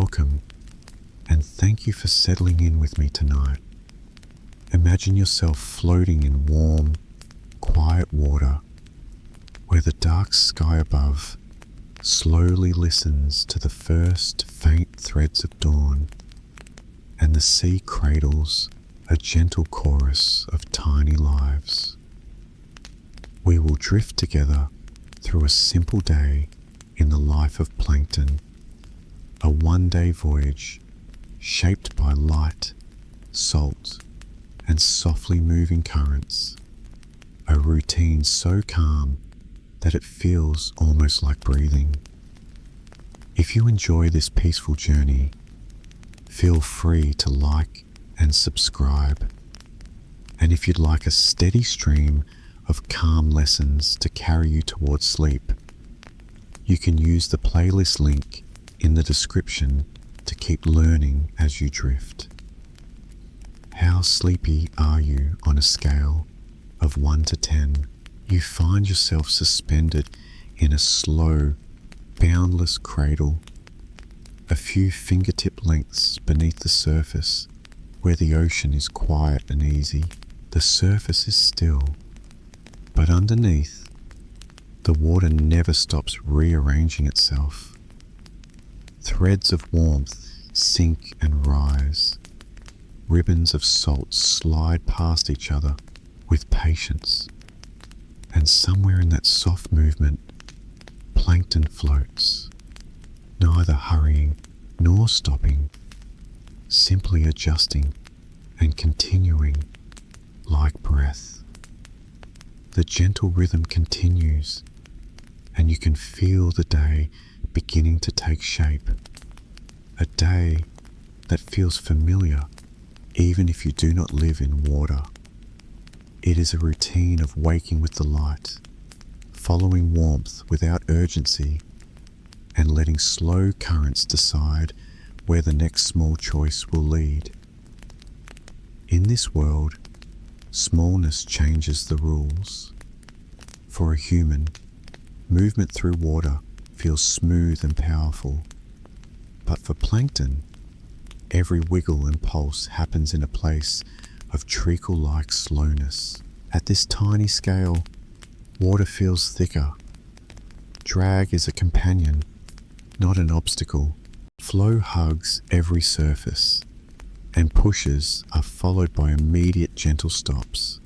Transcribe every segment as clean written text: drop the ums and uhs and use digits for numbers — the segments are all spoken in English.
Welcome, and thank you for settling in with me tonight. Imagine yourself floating in warm, quiet water, where the dark sky above slowly listens to the first faint threads of dawn, and the sea cradles a gentle chorus of tiny lives. We will drift together through a simple day in the life of plankton, a one-day voyage shaped by light, salt, and softly moving currents, a routine so calm that it feels almost like breathing. If you enjoy this peaceful journey, feel free to like and subscribe. And if you'd like a steady stream of calm lessons to carry you towards sleep, you can use the playlist link in the description to keep learning as you drift. How sleepy are you on a scale of 1 to 10? You find yourself suspended in a slow, boundless cradle, a few fingertip lengths beneath the surface, where the ocean is quiet and easy. The surface is still, but underneath, the water never stops rearranging itself. Threads of warmth sink and rise. Ribbons of salt slide past each other with patience. And somewhere in that soft movement, plankton floats, neither hurrying nor stopping, simply adjusting and continuing like breath. The gentle rhythm continues, and you can feel the day beginning to take shape. A day that feels familiar even if you do not live in water. It is a routine of waking with the light, following warmth without urgency, and letting slow currents decide where the next small choice will lead. In this world, smallness changes the rules. For a human, movement through water feels smooth and powerful. But for plankton, every wiggle and pulse happens in a place of treacle-like slowness. At this tiny scale, water feels thicker. Drag is a companion, not an obstacle. Flow hugs every surface, and pushes are followed by immediate gentle stops.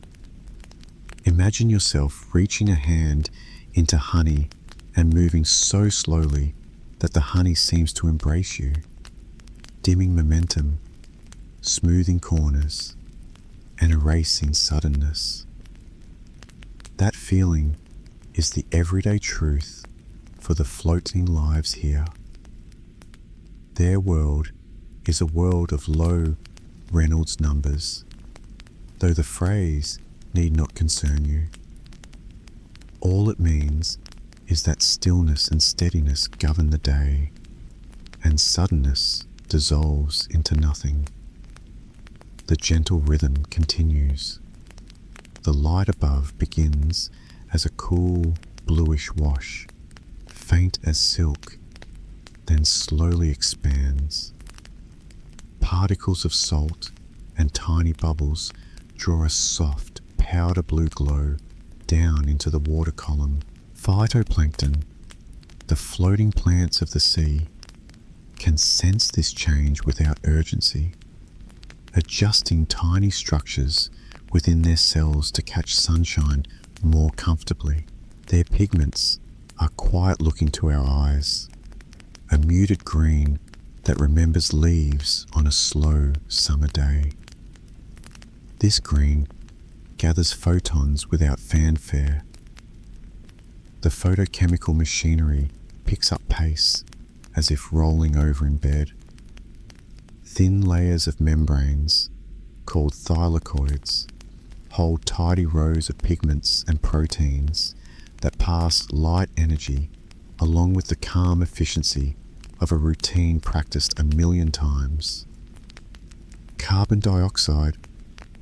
Imagine yourself reaching a hand into honey and moving so slowly that the honey seems to embrace you, dimming momentum, smoothing corners, and erasing suddenness. That feeling is the everyday truth for the floating lives here. Their world is a world of low Reynolds numbers, though the phrase need not concern you. All it means is that stillness and steadiness govern the day, and suddenness dissolves into nothing. The gentle rhythm continues. The light above begins as a cool, bluish wash, faint as silk, then slowly expands. Particles of salt and tiny bubbles draw a soft, powder blue glow down into the water column. Phytoplankton, the floating plants of the sea, can sense this change without urgency, adjusting tiny structures within their cells to catch sunshine more comfortably. Their pigments are quiet looking to our eyes, a muted green that remembers leaves on a slow summer day. This green gathers photons without fanfare. The photochemical machinery picks up pace as if rolling over in bed. Thin layers of membranes, called thylakoids, hold tidy rows of pigments and proteins that pass light energy along with the calm efficiency of a routine practiced 1,000,000 times. Carbon dioxide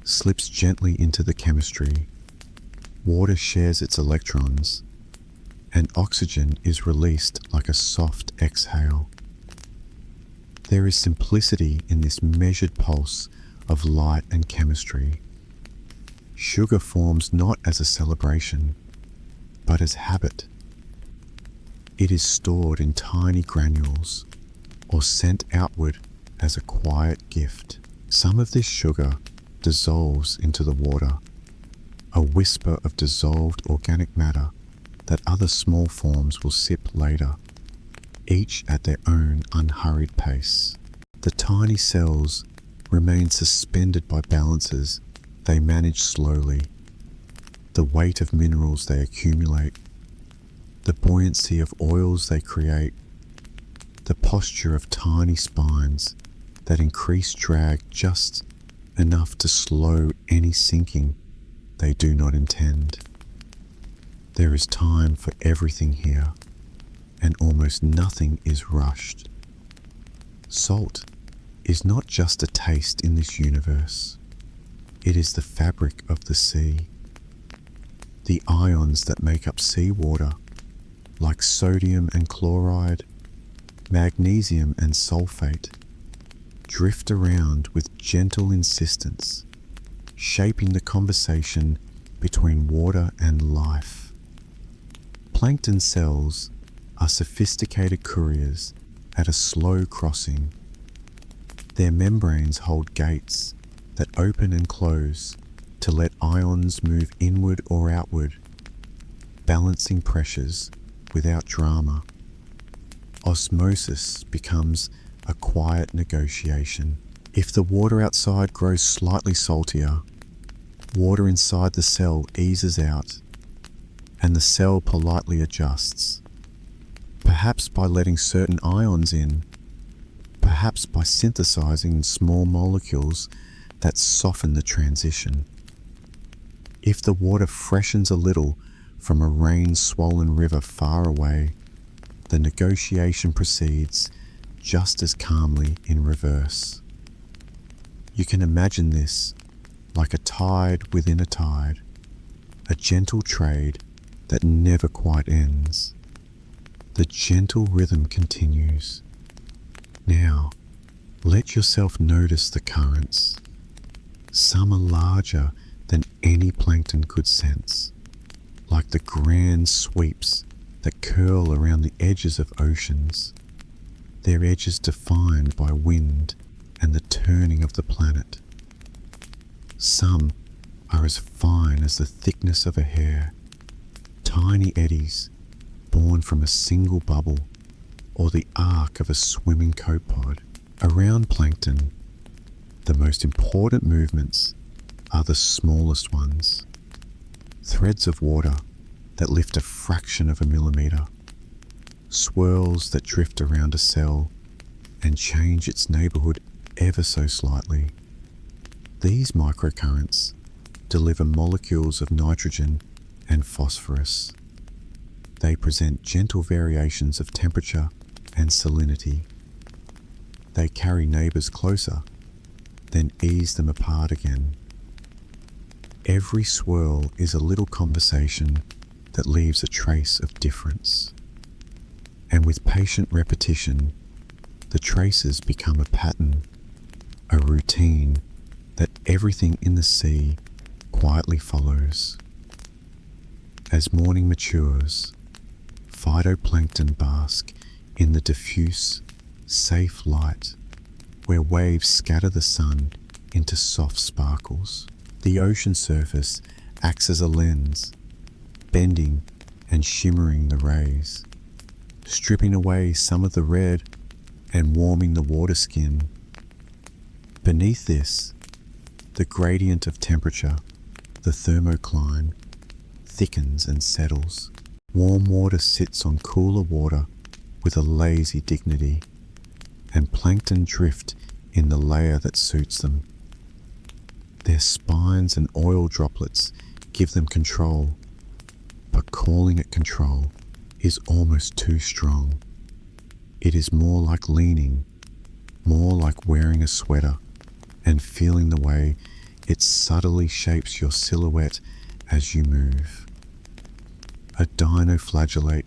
slips gently into the chemistry. Water shares its electrons, and oxygen is released like a soft exhale. There is simplicity in this measured pulse of light and chemistry. Sugar forms not as a celebration, but as habit. It is stored in tiny granules or sent outward as a quiet gift. Some of this sugar dissolves into the water, a whisper of dissolved organic matter that other small forms will sip later, each at their own unhurried pace. The tiny cells remain suspended by balances they manage slowly, the weight of minerals they accumulate, the buoyancy of oils they create, the posture of tiny spines that increase drag just enough to slow any sinking they do not intend. There is time for everything here, and almost nothing is rushed. Salt is not just a taste in this universe. It is the fabric of the sea. The ions that make up seawater, like sodium and chloride, magnesium and sulfate, drift around with gentle insistence, shaping the conversation between water and life. Plankton cells are sophisticated couriers at a slow crossing. Their membranes hold gates that open and close to let ions move inward or outward, balancing pressures without drama. Osmosis becomes a quiet negotiation. If the water outside grows slightly saltier, water inside the cell eases out, and the cell politely adjusts, perhaps by letting certain ions in, perhaps by synthesizing small molecules that soften the transition. If the water freshens a little from a rain-swollen river far away, the negotiation proceeds just as calmly in reverse. You can imagine this like a tide within a tide, a gentle trade that never quite ends. The gentle rhythm continues. Now, let yourself notice the currents. Some are larger than any plankton could sense, like the grand sweeps that curl around the edges of oceans, their edges defined by wind and the turning of the planet. Some are as fine as the thickness of a hair, tiny eddies born from a single bubble or the arc of a swimming copod. Around plankton, the most important movements are the smallest ones, threads of water that lift a fraction of a millimeter, swirls that drift around a cell and change its neighborhood ever so slightly. These microcurrents deliver molecules of nitrogen and phosphorus. They present gentle variations of temperature and salinity. They carry neighbors closer, then ease them apart again. Every swirl is a little conversation that leaves a trace of difference. And with patient repetition, the traces become a pattern, a routine that everything in the sea quietly follows. As morning matures, phytoplankton bask in the diffuse, safe light where waves scatter the sun into soft sparkles. The ocean surface acts as a lens, bending and shimmering the rays, stripping away some of the red and warming the water skin. Beneath this, the gradient of temperature, the thermocline, thickens and settles. Warm water sits on cooler water with a lazy dignity, and plankton drift in the layer that suits them. Their spines and oil droplets give them control, but calling it control is almost too strong. It is more like leaning, more like wearing a sweater and feeling the way it subtly shapes your silhouette as you move. A dinoflagellate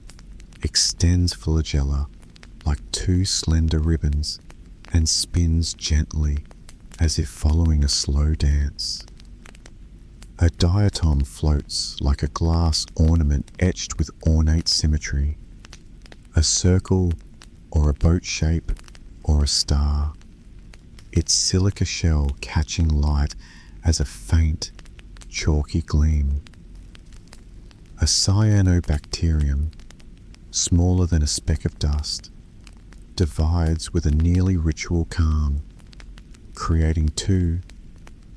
extends flagella like two slender ribbons and spins gently as if following a slow dance. A diatom floats like a glass ornament etched with ornate symmetry, a circle or a boat shape or a star, its silica shell catching light as a faint, chalky gleam. A cyanobacterium, smaller than a speck of dust, divides with a nearly ritual calm, creating 2,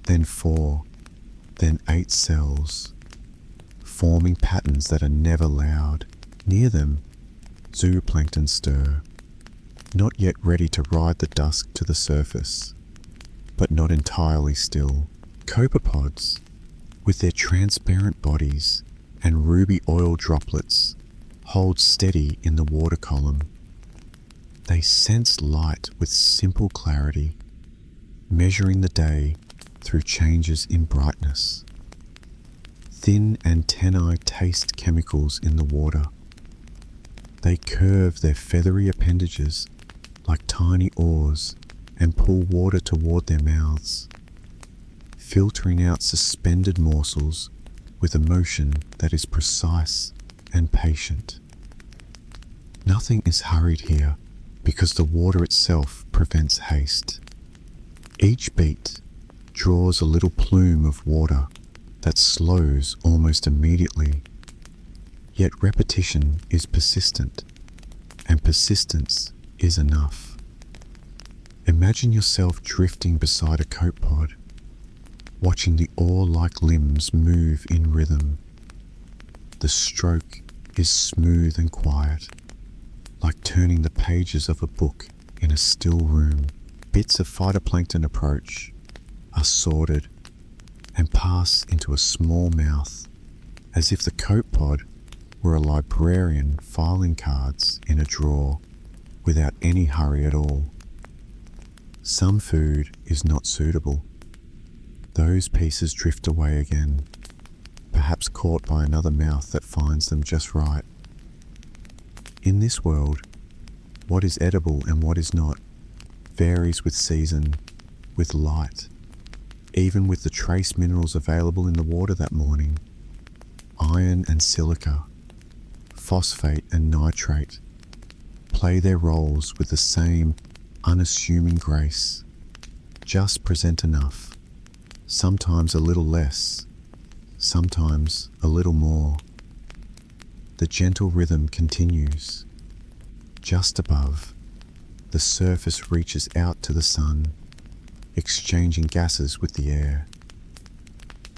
then 4, then 8 cells, forming patterns that are never loud. Near them, zooplankton stir, not yet ready to ride the dusk to the surface, but not entirely still. Copepods, with their transparent bodies and ruby oil droplets, hold steady in the water column. They sense light with simple clarity, measuring the day through changes in brightness. Thin antennae taste chemicals in the water. They curve their feathery appendages like tiny oars and pull water toward their mouths, filtering out suspended morsels with a motion that is precise and patient. Nothing is hurried here because the water itself prevents haste. Each beat draws a little plume of water that slows almost immediately. Yet repetition is persistent, and persistence is enough. Imagine yourself drifting beside a copepod, watching the oar-like limbs move in rhythm. The stroke is smooth and quiet, like turning the pages of a book in a still room. Bits of phytoplankton approach, are sorted, and pass into a small mouth, as if the copepod were a librarian filing cards in a drawer without any hurry at all. Some food is not suitable. Those pieces drift away again, perhaps caught by another mouth that finds them just right. In this world, what is edible and what is not varies with season, with light, even with the trace minerals available in the water that morning. Iron and silica, phosphate and nitrate play their roles with the same unassuming grace. Just present enough, sometimes a little less, sometimes a little more. The gentle rhythm continues. Just above, the surface reaches out to the sun, exchanging gases with the air.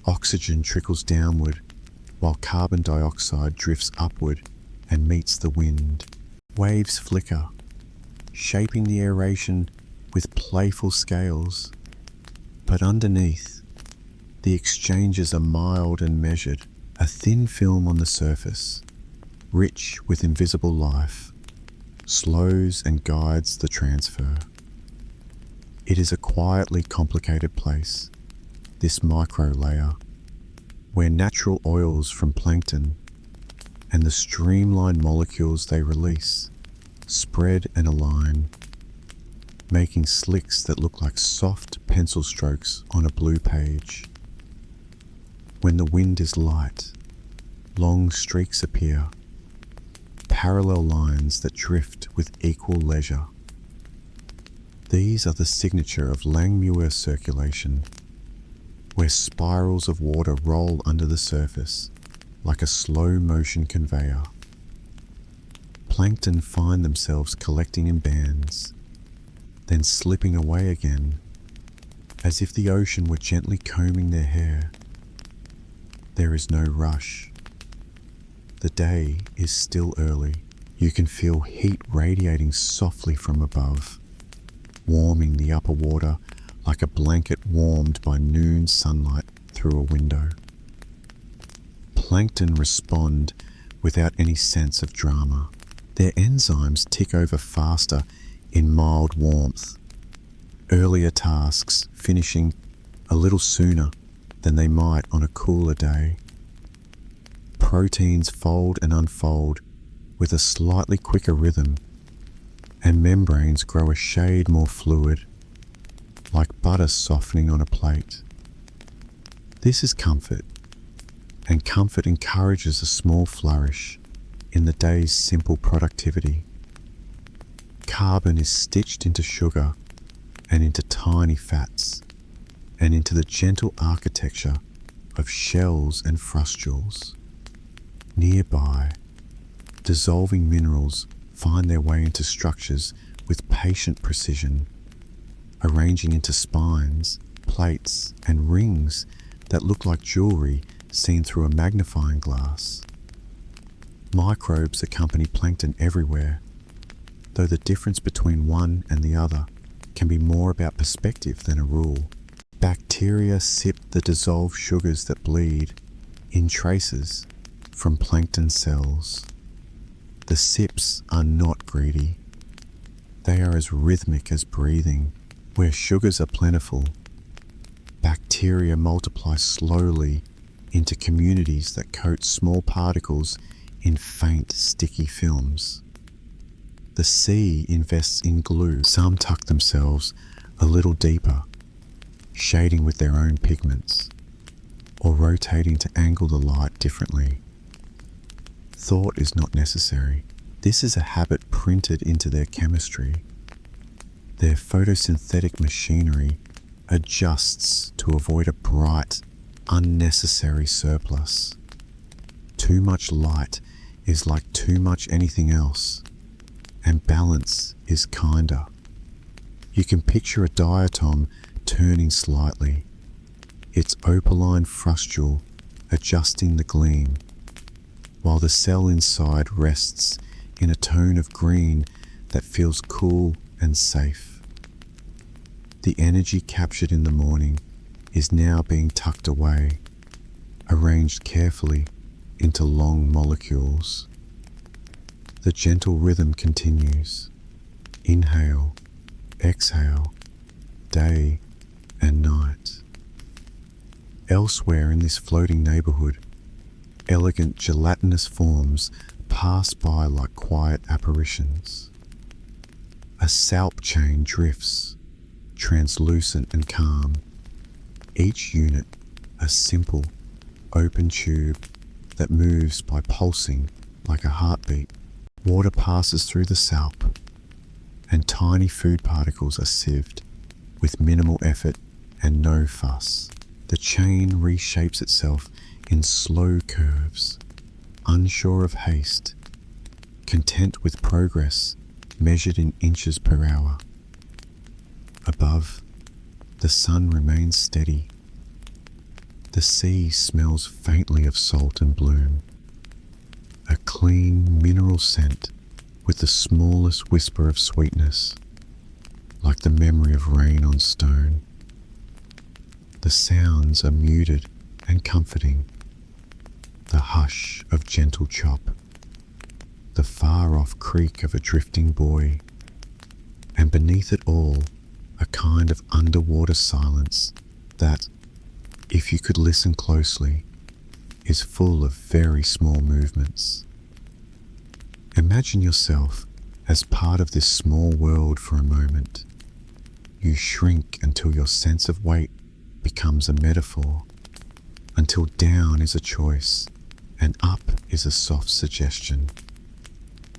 Oxygen trickles downward, while carbon dioxide drifts upward and meets the wind. Waves flicker, shaping the aeration with playful scales. But underneath, the exchanges are mild and measured, a thin film on the surface, rich with invisible life, slows and guides the transfer. It is a quietly complicated place, this micro layer, where natural oils from plankton and the streamlined molecules they release spread and align, making slicks that look like soft pencil strokes on a blue page. When the wind is light, long streaks appear, parallel lines that drift with equal leisure. These are the signature of Langmuir circulation, where spirals of water roll under the surface like a slow-motion conveyor. Plankton find themselves collecting in bands, then slipping away again, as if the ocean were gently combing their hair. There is no rush. The day is still early. You can feel heat radiating softly from above, warming the upper water like a blanket warmed by noon sunlight through a window. Plankton respond without any sense of drama. Their enzymes tick over faster in mild warmth, earlier tasks finishing a little sooner than they might on a cooler day. Proteins fold and unfold with a slightly quicker rhythm, and membranes grow a shade more fluid, like butter softening on a plate. This is comfort, and comfort encourages a small flourish in the day's simple productivity. Carbon is stitched into sugar and into tiny fats and into the gentle architecture of shells and frustules. Nearby, dissolving minerals find their way into structures with patient precision, arranging into spines, plates, and rings that look like jewelry seen through a magnifying glass. Microbes accompany plankton everywhere, though the difference between one and the other can be more about perspective than a rule. Bacteria sip the dissolved sugars that bleed in traces from plankton cells. The sips are not greedy. They are as rhythmic as breathing. Where sugars are plentiful, bacteria multiply slowly into communities that coat small particles in faint, sticky films. The sea invests in glue. Some tuck themselves a little deeper, shading with their own pigments, or rotating to angle the light differently. Thought is not necessary. This is a habit printed into their chemistry. Their photosynthetic machinery adjusts to avoid a bright, unnecessary surplus. Too much light is like too much anything else, and balance is kinder. You can picture a diatom turning slightly, its opaline frustule adjusting the gleam, while the cell inside rests in a tone of green that feels cool and safe. The energy captured in the morning is now being tucked away, arranged carefully into long molecules. The gentle rhythm continues. Inhale, exhale, day and night. Elsewhere in this floating neighborhood, elegant gelatinous forms pass by like quiet apparitions. A salp chain drifts, translucent and calm, each unit a simple, open tube that moves by pulsing like a heartbeat. Water passes through the salp, and tiny food particles are sieved with minimal effort and no fuss. The chain reshapes itself in slow curves, unsure of haste, content with progress measured in inches per hour. Above, the sun remains steady. The sea smells faintly of salt and bloom, a clean mineral scent with the smallest whisper of sweetness, like the memory of rain on stone. The sounds are muted and comforting, the hush of gentle chop, the far-off creak of a drifting buoy, and beneath it all, a kind of underwater silence that, if you could listen closely, is full of very small movements. Imagine yourself as part of this small world for a moment. You shrink until your sense of weight becomes a metaphor, until down is a choice and up is a soft suggestion.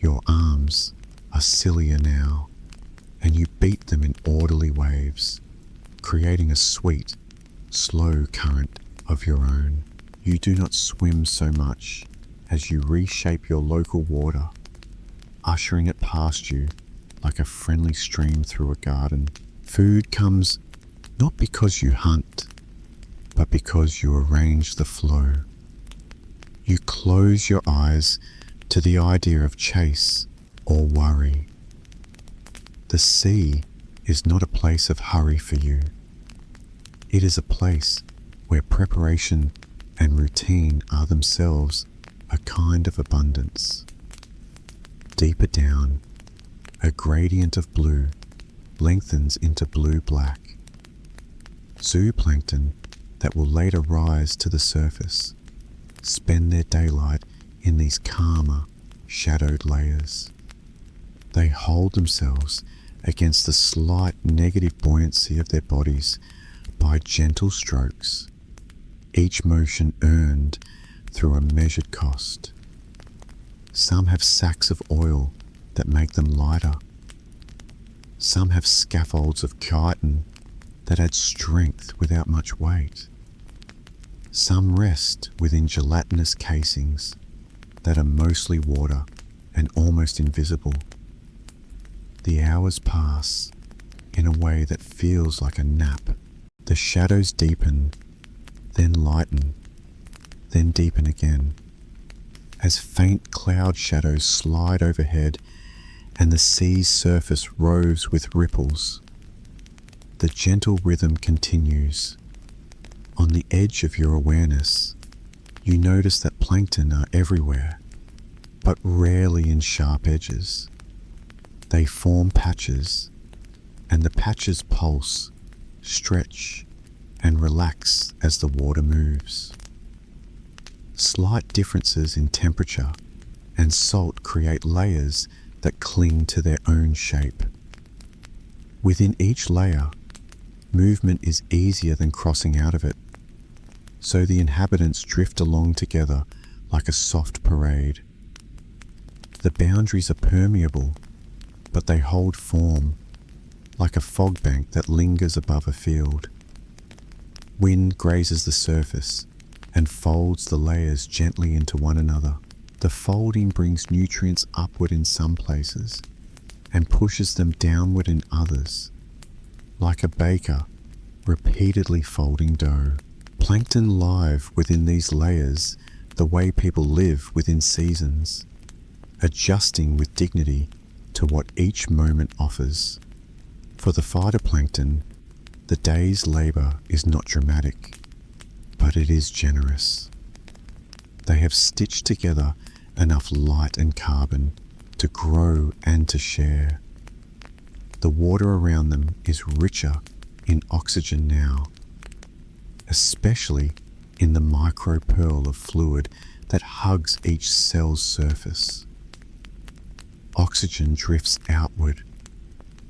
Your arms are sillier now, and you beat them in orderly waves, creating a sweet, slow current of your own. You do not swim so much as you reshape your local water, ushering it past you like a friendly stream through a garden. Food comes not because you hunt, but because you arrange the flow. You close your eyes to the idea of chase or worry. The sea is not a place of hurry for you. It is a place where preparation and routine are themselves a kind of abundance. Deeper down, a gradient of blue lengthens into blue-black. Zooplankton that will later rise to the surface spend their daylight in these calmer, shadowed layers. They hold themselves against the slight negative buoyancy of their bodies by gentle strokes, each motion earned through a measured cost. Some have sacks of oil that make them lighter. Some have scaffolds of chitin that add strength without much weight. Some rest within gelatinous casings that are mostly water and almost invisible. The hours pass in a way that feels like a nap. The shadows deepen, then lighten, then deepen again, as faint cloud shadows slide overhead and the sea's surface roves with ripples. The gentle rhythm continues. On the edge of your awareness, you notice that plankton are everywhere, but rarely in sharp edges. They form patches, and the patches pulse, stretch, and relax as the water moves. Slight differences in temperature and salt create layers that cling to their own shape. Within each layer, movement is easier than crossing out of it, so the inhabitants drift along together like a soft parade. The boundaries are permeable, but they hold form, like a fog bank that lingers above a field. Wind grazes the surface and folds the layers gently into one another. The folding brings nutrients upward in some places and pushes them downward in others, like a baker repeatedly folding dough. Plankton live within these layers the way people live within seasons, adjusting with dignity to what each moment offers. For the phytoplankton, the day's labor is not dramatic, but it is generous. They have stitched together enough light and carbon to grow and to share. The water around them is richer in oxygen now, especially in the micropearl of fluid that hugs each cell's surface. Oxygen drifts outward,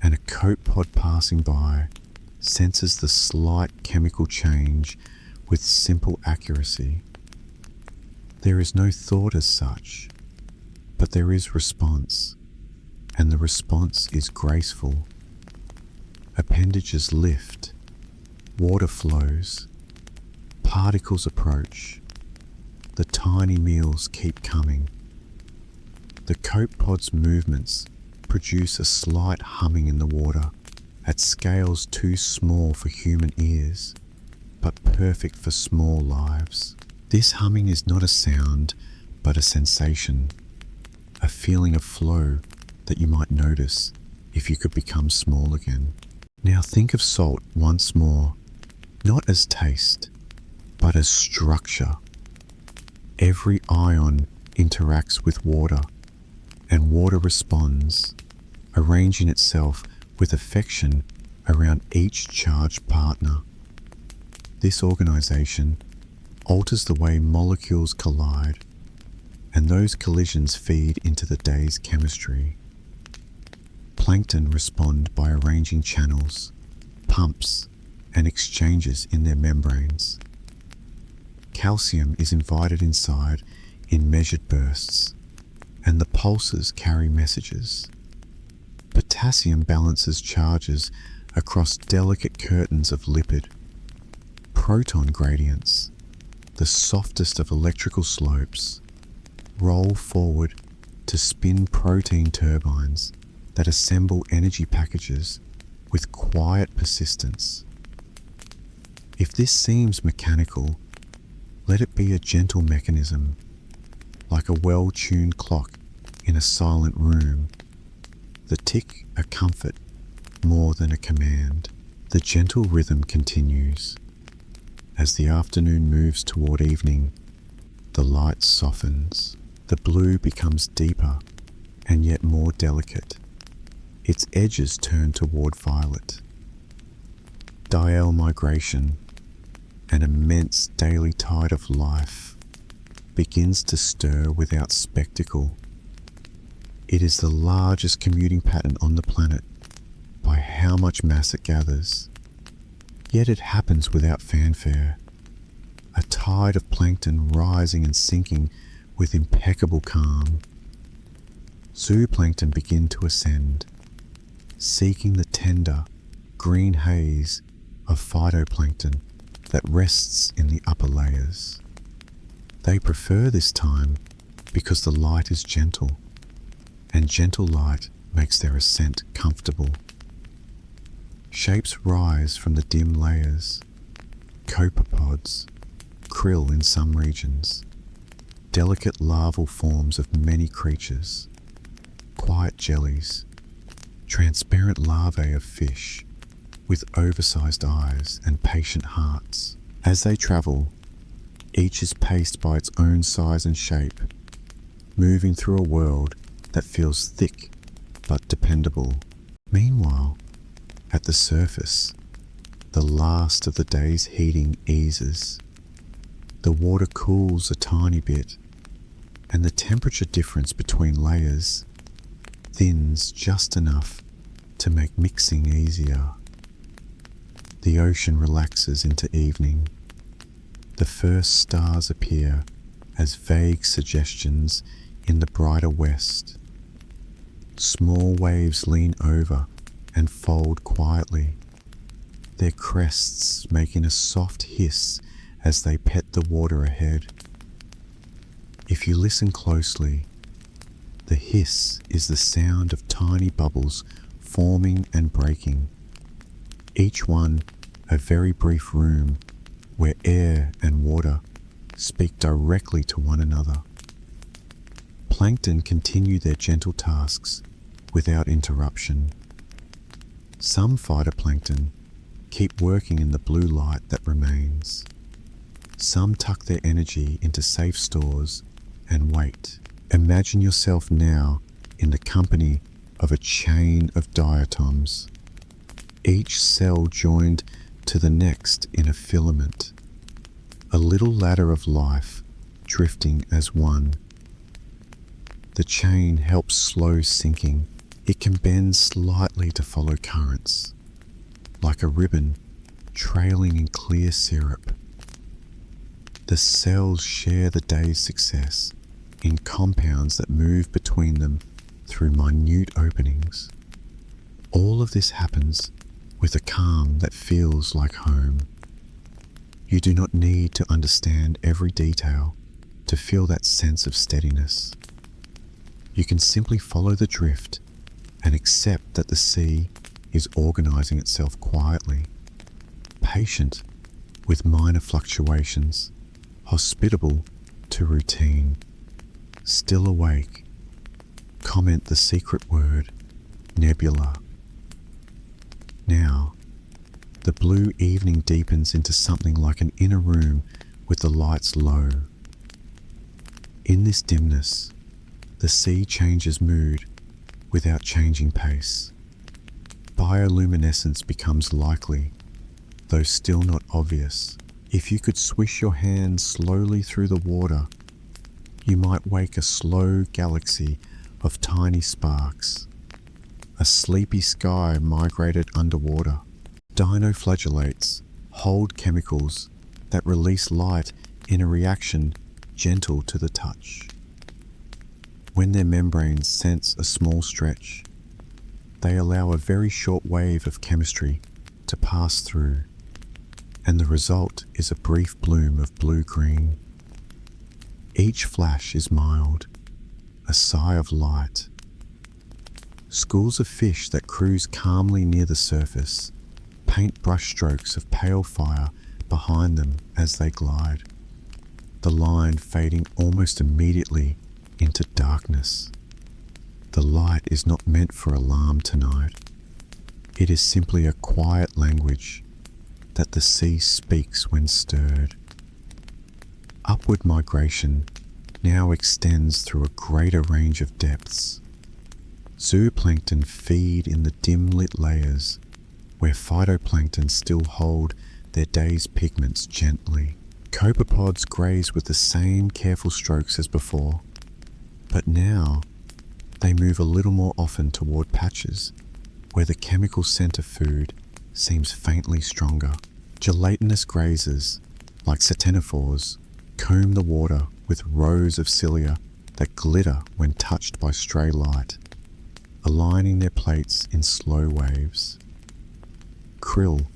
and a copepod passing by senses the slight chemical change with simple accuracy. There is no thought as such, but there is response, and the response is graceful. Appendages lift, water flows, particles approach, the tiny meals keep coming. The copepod's movements produce a slight humming in the water at scales too small for human ears, but perfect for small lives. This humming is not a sound, but a sensation, a feeling of flow that you might notice if you could become small again. Now think of salt once more, not as taste, but as structure. Every ion interacts with water, and water responds, arranging itself with affection around each charged partner. This organization alters the way molecules collide, and those collisions feed into the day's chemistry. Plankton respond by arranging channels, pumps, and exchanges in their membranes. Calcium is invited inside in measured bursts, and the pulses carry messages. Potassium balances charges across delicate curtains of lipid. Proton gradients, the softest of electrical slopes, roll forward to spin protein turbines that assemble energy packages with quiet persistence. If this seems mechanical, let it be a gentle mechanism, like a well-tuned clock in a silent room, the tick a comfort more than a command. The gentle rhythm continues. As the afternoon moves toward evening, the light softens. The blue becomes deeper and yet more delicate. Its edges turn toward violet. Diel migration, an immense daily tide of life, begins to stir without spectacle. It is the largest commuting pattern on the planet by how much mass it gathers. Yet it happens without fanfare. A tide of plankton rising and sinking with impeccable calm. Zooplankton begin to ascend, seeking the tender, green haze of phytoplankton that rests in the upper layers. They prefer this time because the light is gentle, and gentle light makes their ascent comfortable. Shapes rise from the dim layers: copepods, krill in some regions, delicate larval forms of many creatures, quiet jellies, transparent larvae of fish with oversized eyes and patient hearts. As they travel, each is paced by its own size and shape, moving through a world that feels thick but dependable. Meanwhile, at the surface, the last of the day's heating eases. The water cools a tiny bit, and the temperature difference between layers thins just enough to make mixing easier. The ocean relaxes into evening. The first stars appear as vague suggestions in the brighter west. Small waves lean over and fold quietly, their crests making a soft hiss as they pet the water ahead. If you listen closely, the hiss is the sound of tiny bubbles forming and breaking, each one a very brief room where air and water speak directly to one another. Plankton continue their gentle tasks without interruption. Some phytoplankton keep working in the blue light that remains. Some tuck their energy into safe stores and wait. Imagine yourself now in the company of a chain of diatoms, each cell joined to the next in a filament, a little ladder of life drifting as one. The chain helps slow sinking. It can bend slightly to follow currents, like a ribbon trailing in clear syrup. The cells share the day's success in compounds that move between them through minute openings. All of this happens with a calm that feels like home. You do not need to understand every detail to feel that sense of steadiness. You can simply follow the drift and accept that the sea is organizing itself quietly, patient with minor fluctuations, hospitable to routine. Still awake, comment the secret word, nebula. Now, the blue evening deepens into something like an inner room with the lights low. In this dimness, the sea changes mood without changing pace. Bioluminescence becomes likely, though still not obvious. If you could swish your hand slowly through the water, you might wake a slow galaxy of tiny sparks. A sleepy sky migrated underwater. Dinoflagellates hold chemicals that release light in a reaction gentle to the touch. When their membranes sense a small stretch, they allow a very short wave of chemistry to pass through, and the result is a brief bloom of blue-green. Each flash is mild, a sigh of light. Schools of fish that cruise calmly near the surface paint brushstrokes of pale fire behind them as they glide, the line fading almost immediately into darkness. The light is not meant for alarm tonight. It is simply a quiet language that the sea speaks when stirred. Upward migration now extends through a greater range of depths. Zooplankton feed in the dim-lit layers where phytoplankton still hold their day's pigments gently. Copepods graze with the same careful strokes as before, but now They move a little more often toward patches where the chemical scent of food seems faintly stronger. Gelatinous grazers, like ctenophores, comb the water with rows of cilia that glitter when touched by stray light, aligning their plates in slow waves. Krill,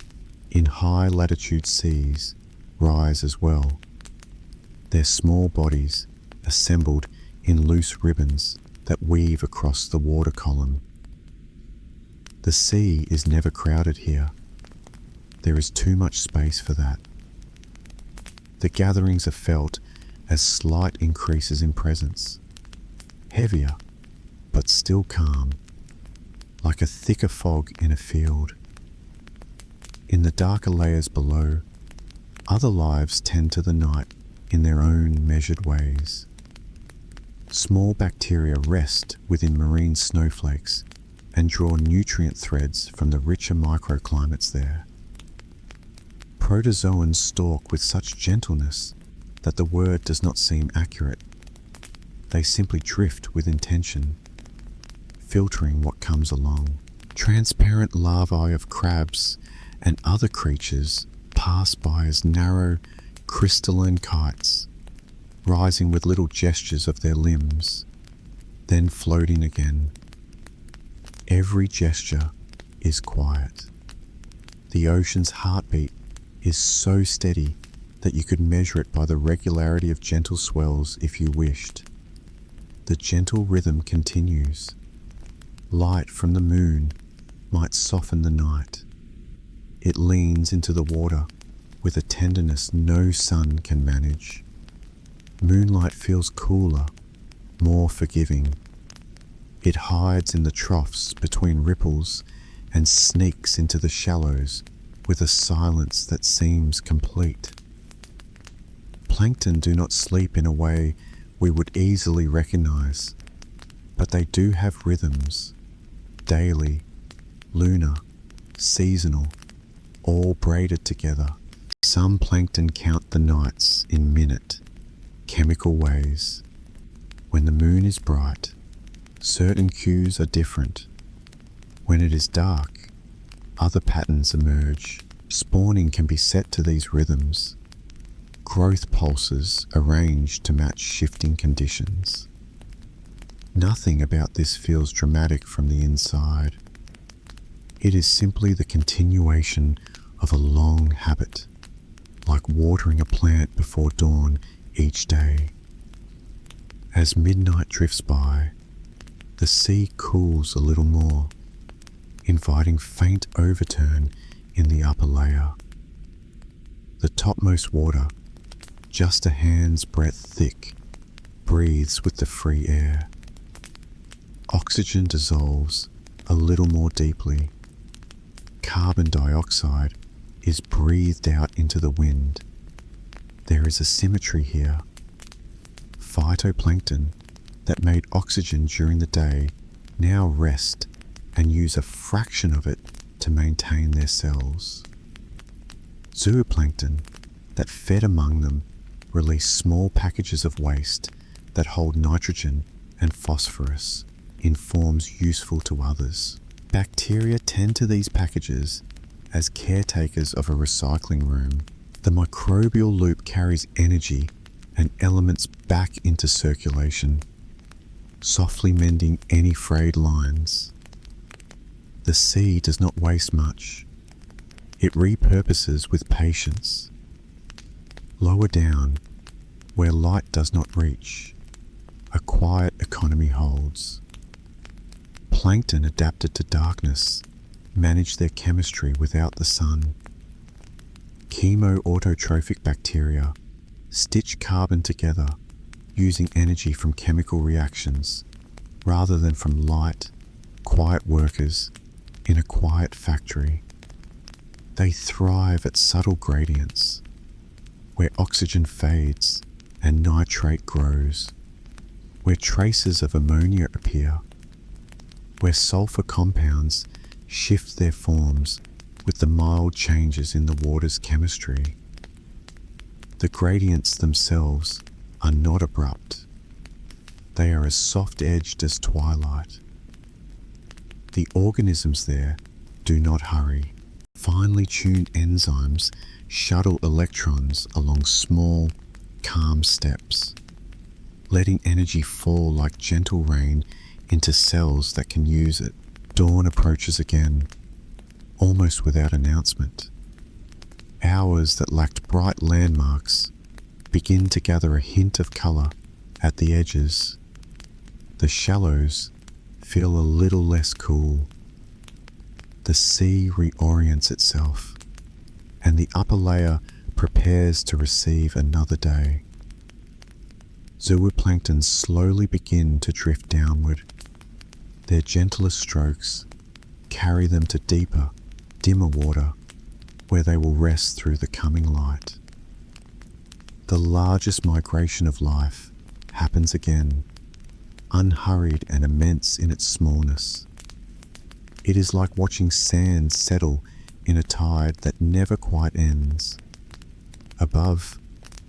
in high latitude seas, rise as well, their small bodies assembled in loose ribbons that weave across the water column. The sea is never crowded here. There is too much space for that. The gatherings are felt as slight increases in presence, heavier but still calm, like a thicker fog in a field. In the darker layers below, other lives tend to the night in their own measured ways. Small bacteria rest within marine snowflakes and draw nutrient threads from the richer microclimates there. Protozoans stalk with such gentleness that the word does not seem accurate. They simply drift with intention, filtering what comes along. Transparent larvae of crabs and other creatures pass by as narrow, crystalline kites, rising with little gestures of their limbs, then floating again. Every gesture is quiet. The ocean's heartbeat is so steady that you could measure it by the regularity of gentle swells if you wished. The gentle rhythm continues. Light from the moon might soften the night. It leans into the water with a tenderness no sun can manage. Moonlight feels cooler, more forgiving. It hides in the troughs between ripples and sneaks into the shallows with a silence that seems complete. Plankton do not sleep in a way we would easily recognize, but they do have rhythms, daily, lunar, seasonal, all braided together. Some plankton count the nights in minute, chemical ways. When the moon is bright, certain cues are different. When it is dark, other patterns emerge. Spawning can be set to these rhythms. Growth pulses arranged to match shifting conditions. Nothing about this feels dramatic from the inside. It is simply the continuation of a long habit, like watering a plant before dawn each day. As midnight drifts by, the sea cools a little more, inviting faint overturn in the upper layer. The topmost water, just a hand's breadth thick, breathes with the free air. Oxygen dissolves a little more deeply. Carbon dioxide is breathed out into the wind. There is a symmetry here. Phytoplankton that made oxygen during the day now rest and use a fraction of it to maintain their cells. Zooplankton that fed among them release small packages of waste that hold nitrogen and phosphorus in forms useful to others. Bacteria tend to these packages as caretakers of a recycling room. The microbial loop carries energy and elements back into circulation, softly mending any frayed lines. The sea does not waste much. It repurposes with patience. Lower down, where light does not reach, a quiet economy holds. Plankton adapted to darkness manage their chemistry without the sun. Chemoautotrophic bacteria stitch carbon together using energy from chemical reactions rather than from light, quiet workers in a quiet factory. They thrive at subtle gradients, where oxygen fades and nitrate grows, where traces of ammonia appear, where sulfur compounds shift their forms with the mild changes in the water's chemistry. The gradients themselves are not abrupt. They are as soft-edged as twilight. The organisms there do not hurry. Finely tuned enzymes shuttle electrons along small, calm steps, letting energy fall like gentle rain into cells that can use it. Dawn approaches again, almost without announcement. Hours that lacked bright landmarks begin to gather a hint of colour at the edges. The shallows feel a little less cool. The sea reorients itself, and the upper layer prepares to receive another day. Zooplankton slowly begin to drift downward. Their gentler strokes carry them to deeper, dimmer water, where they will rest through the coming light. The largest migration of life happens again, unhurried and immense in its smallness. It is like watching sand settle in a tide that never quite ends. Above,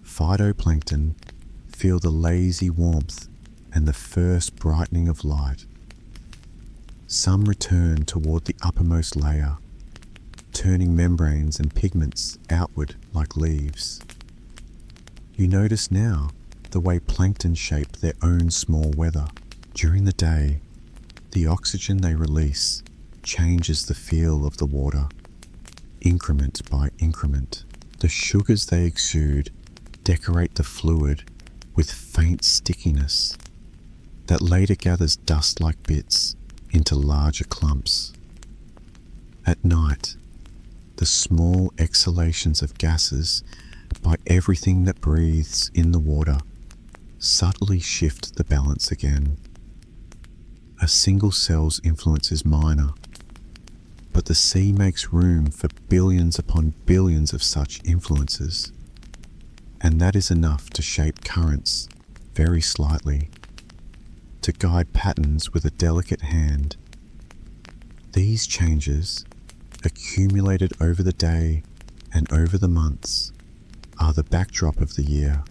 phytoplankton feel the lazy warmth and the first brightening of light. Some return toward the uppermost layer, turning membranes and pigments outward like leaves. You notice now the way plankton shape their own small weather. During the day, the oxygen they release changes the feel of the water, increment by increment. The sugars they exude decorate the fluid with faint stickiness that later gathers dust-like bits into larger clumps. At night, the small exhalations of gases by everything that breathes in the water subtly shift the balance again. A single cell's influence is minor, but the sea makes room for billions upon billions of such influences, and that is enough to shape currents very slightly, to guide patterns with a delicate hand. These changes, accumulated over the day and over the months, are the backdrop of the year,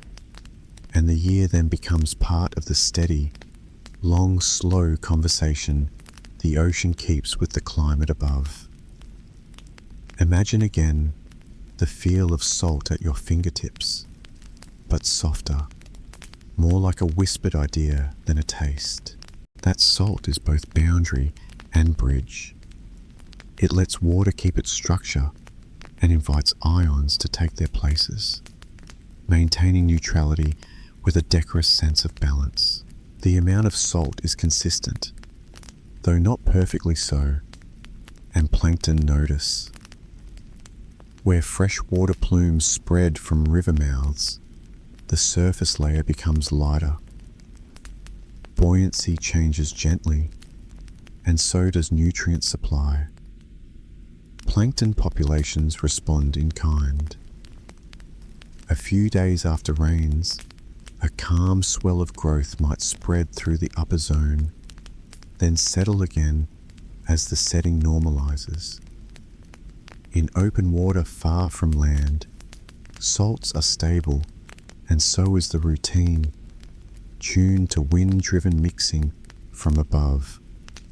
and the year then becomes part of the steady, long, slow conversation the ocean keeps with the climate above. Imagine again the feel of salt at your fingertips, but softer, more like a whispered idea than a taste. That salt is both boundary and bridge. It lets water keep its structure and invites ions to take their places, maintaining neutrality with a decorous sense of balance. The amount of salt is consistent, though not perfectly so, and plankton notice. Where freshwater plumes spread from river mouths, the surface layer becomes lighter. Buoyancy changes gently, and so does nutrient supply. Plankton populations respond in kind. A few days after rains, a calm swell of growth might spread through the upper zone, then settle again as the setting normalizes. In open water far from land, salts are stable, and so is the routine, tuned to wind-driven mixing from above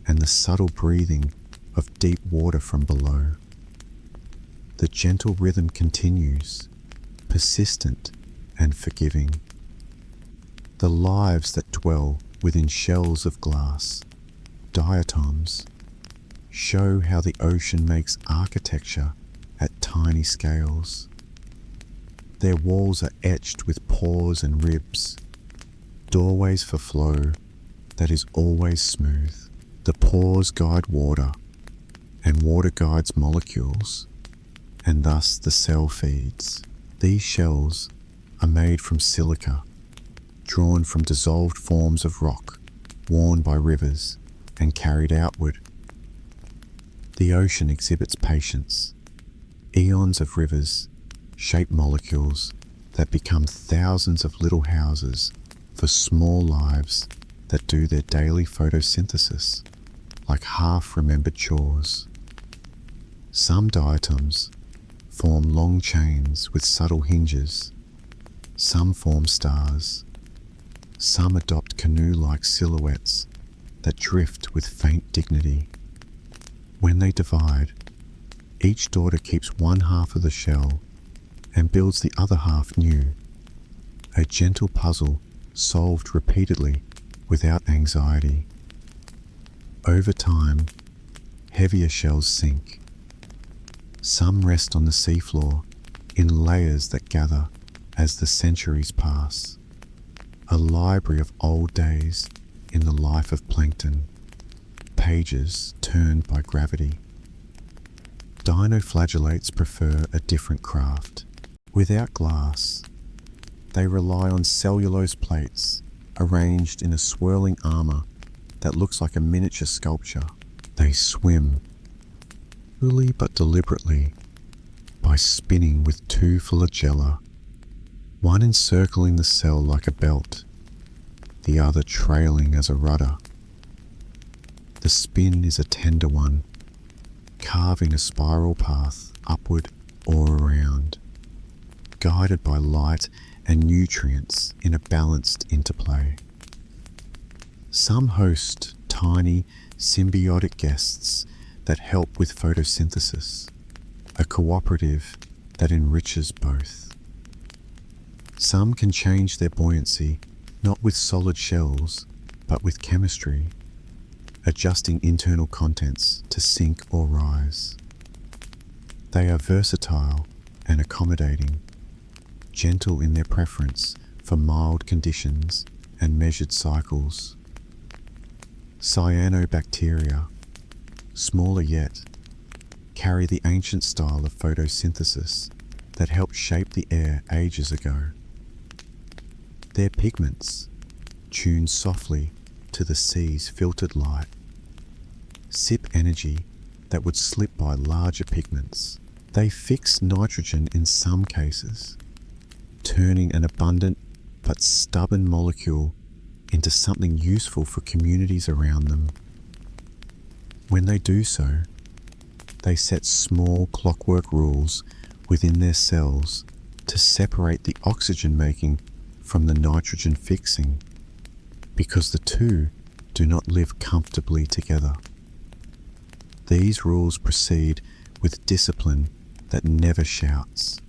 and the subtle breathing of deep water from below. The gentle rhythm continues, persistent and forgiving. The lives that dwell within shells of glass, diatoms, show how the ocean makes architecture at tiny scales. Their walls are etched with pores and ribs, doorways for flow that is always smooth. The pores guide water, and water guides molecules, and thus the cell feeds. These shells are made from silica, drawn from dissolved forms of rock, worn by rivers and carried outward. The ocean exhibits patience. Eons of rivers shape molecules that become thousands of little houses for small lives that do their daily photosynthesis like half-remembered chores. Some diatoms form long chains with subtle hinges. Some form stars. Some adopt canoe-like silhouettes that drift with faint dignity. When they divide, each daughter keeps one half of the shell and builds the other half new, a gentle puzzle solved repeatedly without anxiety. Over time, heavier shells sink. Some rest on the seafloor in layers that gather as the centuries pass. A library of old days in the life of plankton, pages turned by gravity. Dinoflagellates prefer a different craft. Without glass, they rely on cellulose plates arranged in a swirling armor that looks like a miniature sculpture. They swim, slowly but deliberately, by spinning with two flagella, one encircling the cell like a belt, the other trailing as a rudder. The spin is a tender one, carving a spiral path upward or around, guided by light and nutrients in a balanced interplay. Some host tiny symbiotic guests that help with photosynthesis, a cooperative that enriches both. Some can change their buoyancy not with solid shells, but with chemistry, adjusting internal contents to sink or rise. They are versatile and accommodating, gentle in their preference for mild conditions and measured cycles. Cyanobacteria, smaller yet, carry the ancient style of photosynthesis that helped shape the air ages ago. Their pigments, tuned softly to the sea's filtered light, sip energy that would slip by larger pigments. They fix nitrogen in some cases, turning an abundant but stubborn molecule into something useful for communities around them. When they do so, they set small clockwork rules within their cells to separate the oxygen making from the nitrogen fixing, because the two do not live comfortably together. These rules proceed with discipline that never shouts.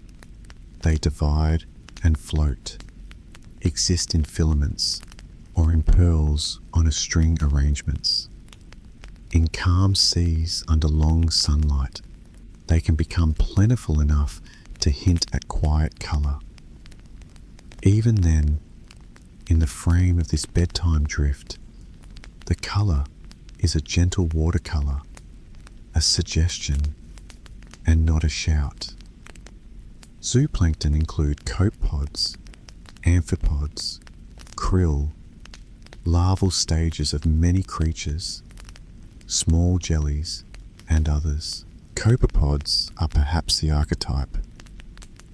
They divide and float, exist in filaments or in pearls on a string arrangements. In calm seas under long sunlight, they can become plentiful enough to hint at quiet colour. Even then, in the frame of this bedtime drift, the colour is a gentle watercolour, a suggestion, and not a shout. Zooplankton include copepods, amphipods, krill, larval stages of many creatures, small jellies, and others. Copepods are perhaps the archetype.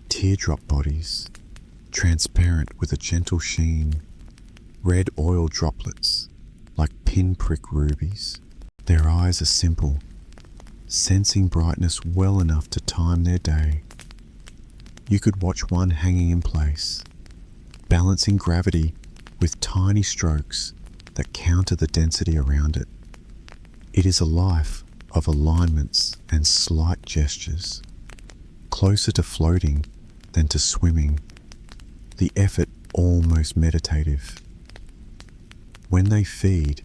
Teardrop bodies, transparent with a gentle sheen, red oil droplets like pinprick rubies. Their eyes are simple, sensing brightness well enough to time their day. You could watch one hanging in place, balancing gravity with tiny strokes that counter the density around it. It is a life of alignments and slight gestures, closer to floating than to swimming, the effort almost meditative. When they feed,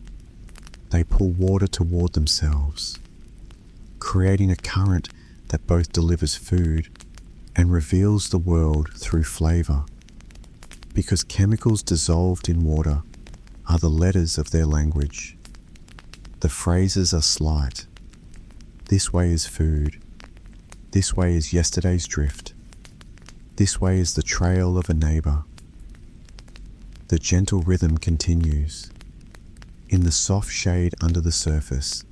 they pull water toward themselves, creating a current that both delivers food and reveals the world through flavour, because chemicals dissolved in water are the letters of their language. The phrases are slight. This way is food. This way is yesterday's drift. This way is the trail of a neighbour. The gentle rhythm continues. In the soft shade under the surface,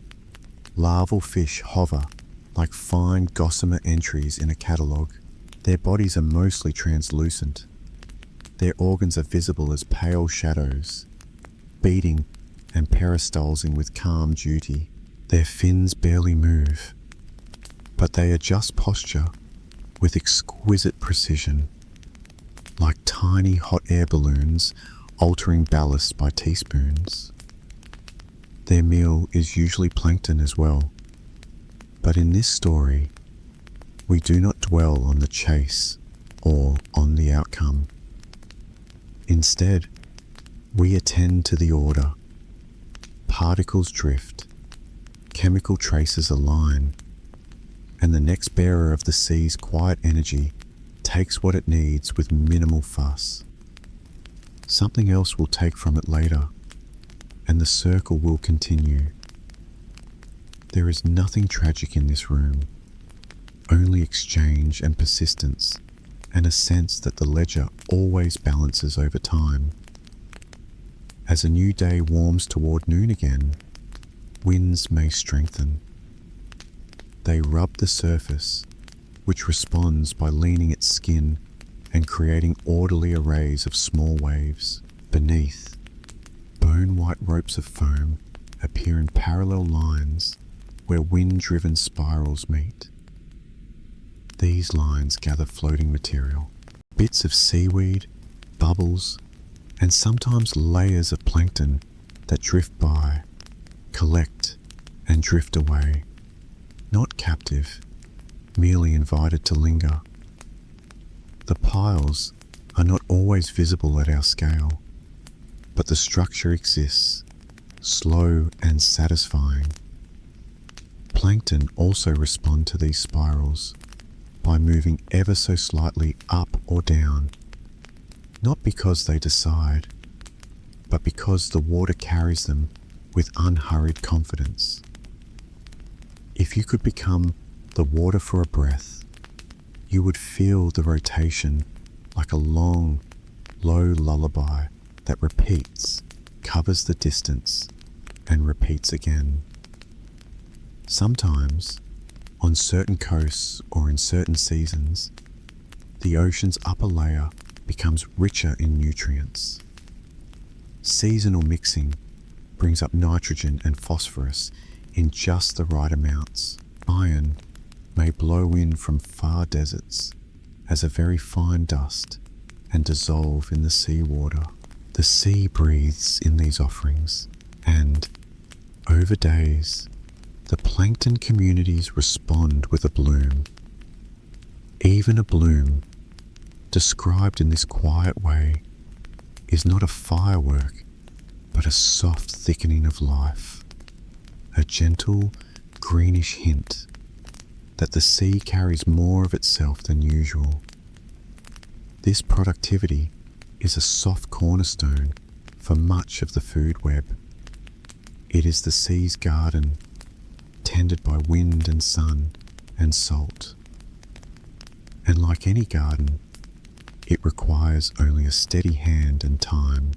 larval fish hover like fine gossamer entries in a catalogue. Their bodies are mostly translucent. Their organs are visible as pale shadows, beating and peristalsing with calm duty. Their fins barely move, but they adjust posture with exquisite precision, like tiny hot air balloons altering ballast by teaspoons. Their meal is usually plankton as well, but in this story, we do not dwell on the chase or on the outcome. Instead, we attend to the order. Particles drift, chemical traces align, and the next bearer of the sea's quiet energy takes what it needs with minimal fuss. Something else will take from it later, and the circle will continue. There is nothing tragic in this room, only exchange and persistence, and a sense that the ledger always balances over time. As a new day warms toward noon again, winds may strengthen. They rub the surface, which responds by leaning its skin and creating orderly arrays of small waves. Beneath, bone-white ropes of foam appear in parallel lines where wind-driven spirals meet. These lines gather floating material, bits of seaweed, bubbles, and sometimes layers of plankton that drift by, collect, and drift away, not captive, merely invited to linger. The piles are not always visible at our scale, but the structure exists, slow and satisfying. Plankton also respond to these spirals by moving ever so slightly up or down, not because they decide, but because the water carries them with unhurried confidence. If you could become the water for a breath, you would feel the rotation like a long, low lullaby that repeats, covers the distance, and repeats again. Sometimes, on certain coasts or in certain seasons, the ocean's upper layer becomes richer in nutrients. Seasonal mixing brings up nitrogen and phosphorus in just the right amounts. Iron may blow in from far deserts as a very fine dust and dissolve in the seawater. The sea breathes in these offerings, and, over days, the plankton communities respond with a bloom. Even a bloom, described in this quiet way, is not a firework, but a soft thickening of life, a gentle, greenish hint that the sea carries more of itself than usual. This productivity is a soft cornerstone for much of the food web. It is the sea's garden, tended by wind and sun and salt. And like any garden, it requires only a steady hand and time.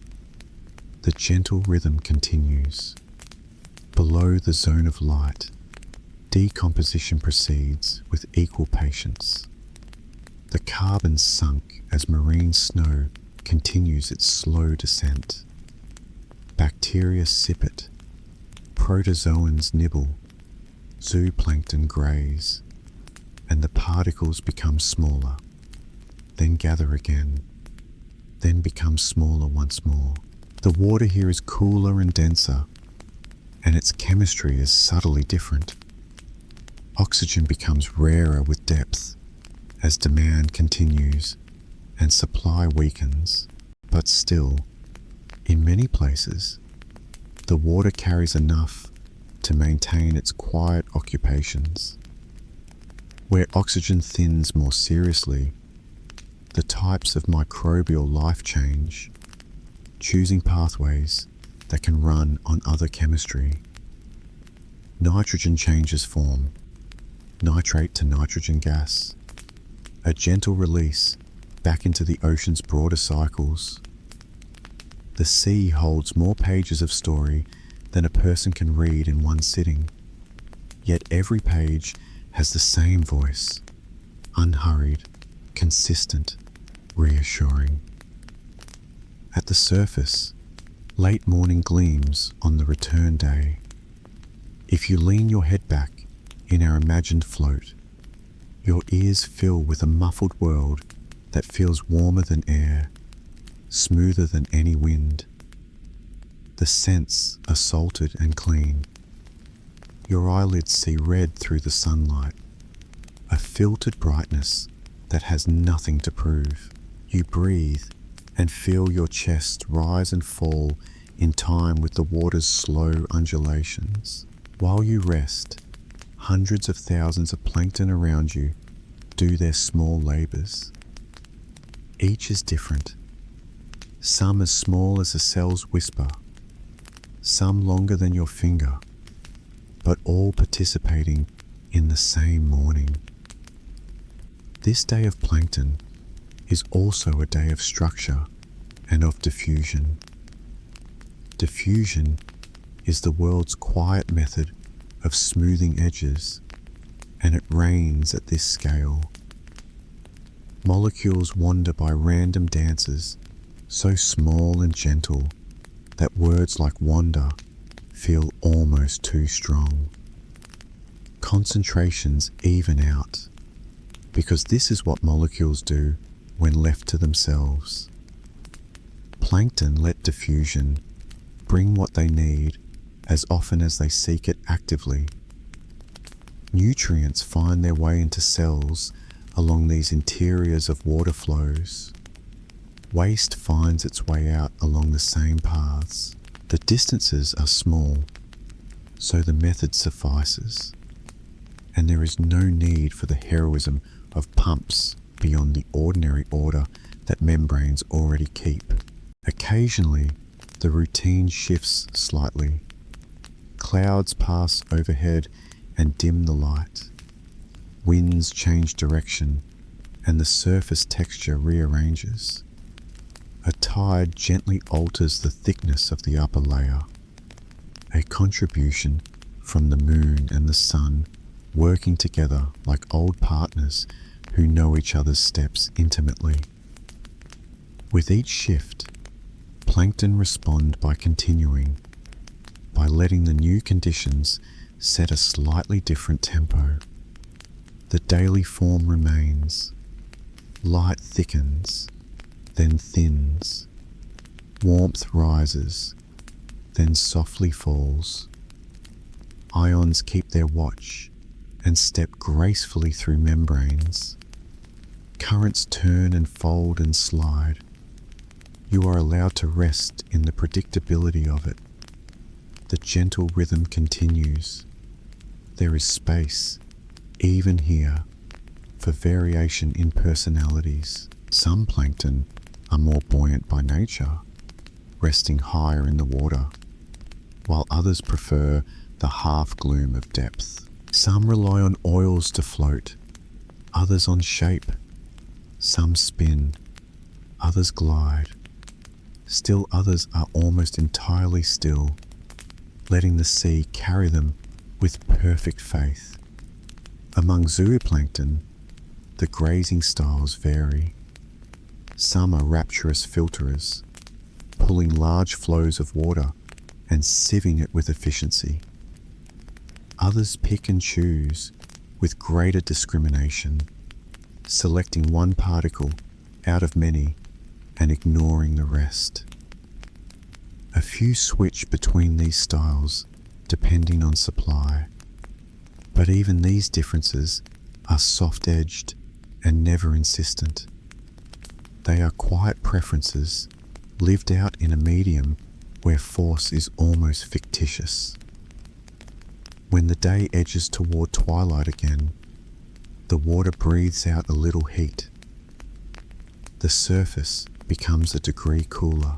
The gentle rhythm continues. Below the zone of light, decomposition proceeds with equal patience. The carbon sunk as marine snow continues its slow descent. Bacteria sip it, protozoans nibble, zooplankton graze, and the particles become smaller, then gather again, then become smaller once more. The water here is cooler and denser, and its chemistry is subtly different. Oxygen becomes rarer with depth as demand continues and supply weakens, but still, in many places, the water carries enough to maintain its quiet occupations. Where oxygen thins more seriously, the types of microbial life change, choosing pathways that can run on other chemistry. Nitrogen changes form, nitrate to nitrogen gas, a gentle release back into the ocean's broader cycles. The sea holds more pages of story than a person can read in one sitting, yet every page has the same voice, unhurried, consistent, reassuring. At the surface, late morning gleams on the return day. If you lean your head back in our imagined float, your ears fill with a muffled world that feels warmer than air, smoother than any wind. The scents are salted and clean. Your eyelids see red through the sunlight, a filtered brightness that has nothing to prove. You breathe and feel your chest rise and fall in time with the water's slow undulations. While you rest, hundreds of thousands of plankton around you do their small labors. Each is different. Some as small as a cell's whisper, some longer than your finger, but all participating in the same morning. This day of plankton is also a day of structure and of diffusion. Diffusion is the world's quiet method of smoothing edges, and it reigns at this scale. Molecules wander by random dances, so small and gentle that words like wander feel almost too strong. Concentrations even out, because this is what molecules do when left to themselves. Plankton let diffusion bring what they need as often as they seek it actively. Nutrients find their way into cells along these interiors of water flows. Waste finds its way out along the same paths. The distances are small, so the method suffices, and there is no need for the heroism of pumps beyond the ordinary order that membranes already keep. Occasionally, the routine shifts slightly. Clouds pass overhead and dim the light. Winds change direction, and the surface texture rearranges. A tide gently alters the thickness of the upper layer. A contribution from the moon and the sun working together like old partners who know each other's steps intimately. With each shift, plankton respond by continuing, by letting the new conditions set a slightly different tempo. The daily form remains. Light thickens, then thins. Warmth rises, then softly falls. Ions keep their watch and step gracefully through membranes. Currents turn and fold and slide. You are allowed to rest in the predictability of it. The gentle rhythm continues. There is space, even here, for variation in personalities. Some plankton are more buoyant by nature, resting higher in the water, while others prefer the half-gloom of depth. Some rely on oils to float, others on shape. Some spin, others glide. Still others are almost entirely still, letting the sea carry them with perfect faith. Among zooplankton, the grazing styles vary. Some are rapturous filterers, pulling large flows of water and sieving it with efficiency. Others pick and choose with greater discrimination, selecting one particle out of many and ignoring the rest. A few switch between these styles depending on supply, but even these differences are soft-edged and never insistent. They are quiet preferences lived out in a medium where force is almost fictitious. When the day edges toward twilight again, the water breathes out a little heat. The surface becomes a degree cooler,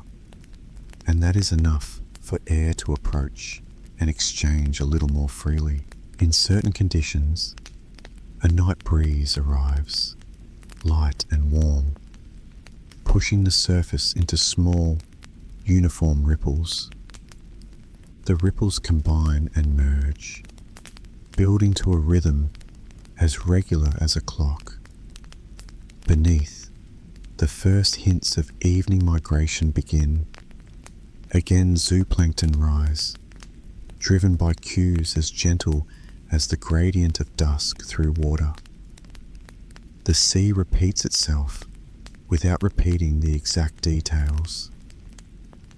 and that is enough for air to approach and exchange a little more freely. In certain conditions, a night breeze arrives, light and warm, pushing the surface into small, uniform ripples. The ripples combine and merge, building to a rhythm as regular as a clock. Beneath, the first hints of evening migration begin. Again zooplankton rise, driven by cues as gentle as the gradient of dusk through water. The sea repeats itself, without repeating the exact details.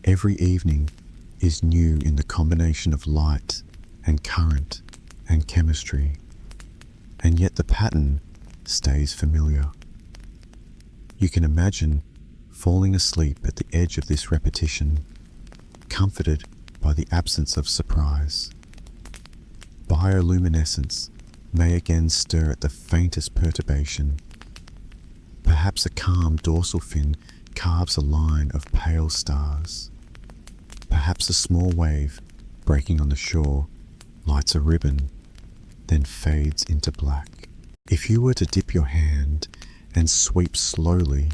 Every evening is new in the combination of light and current and chemistry, and yet the pattern stays familiar. You can imagine falling asleep at the edge of this repetition, comforted by the absence of surprise. Bioluminescence may again stir at the faintest perturbation. Perhaps a calm dorsal fin carves a line of pale stars. Perhaps a small wave breaking on the shore lights a ribbon, then fades into black. If you were to dip your hand and sweep slowly,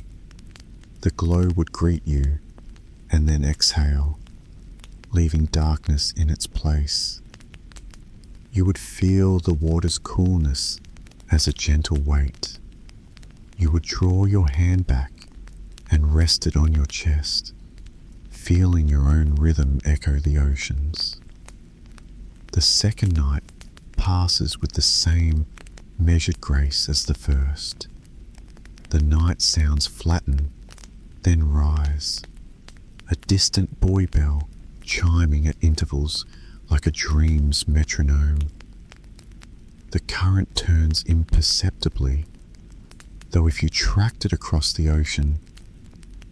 the glow would greet you and then exhale, leaving darkness in its place. You would feel the water's coolness as a gentle weight. You would draw your hand back and rest it on your chest, feeling your own rhythm echo the oceans. The second night passes with the same measured grace as the first. The night sounds flatten, then rise, a distant buoy bell chiming at intervals like a dream's metronome. The current turns imperceptibly, though if you tracked it across the ocean,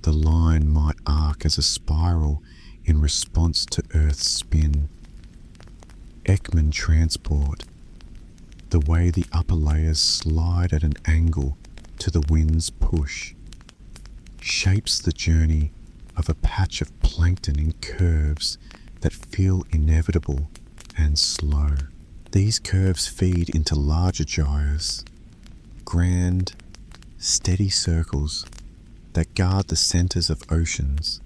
the line might arc as a spiral in response to Earth's spin. Ekman transport, the way the upper layers slide at an angle to the wind's push, shapes the journey of a patch of plankton in curves that feel inevitable and slow. These curves feed into larger gyres, grand, steady circles that guard the centers of oceans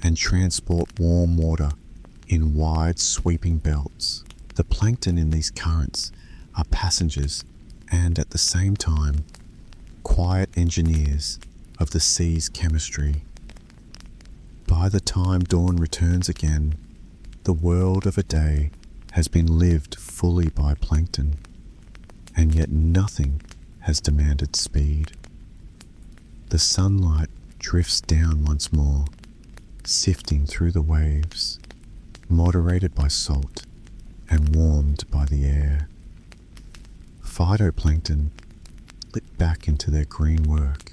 and transport warm water in wide sweeping belts. The plankton in these currents are passengers and, at the same time, quiet engineers of the sea's chemistry. By the time dawn returns again, the world of a day has been lived fully by plankton, and yet nothing has demanded speed. The sunlight drifts down once more, sifting through the waves, moderated by salt and warmed by the air. Phytoplankton lit back into their green work.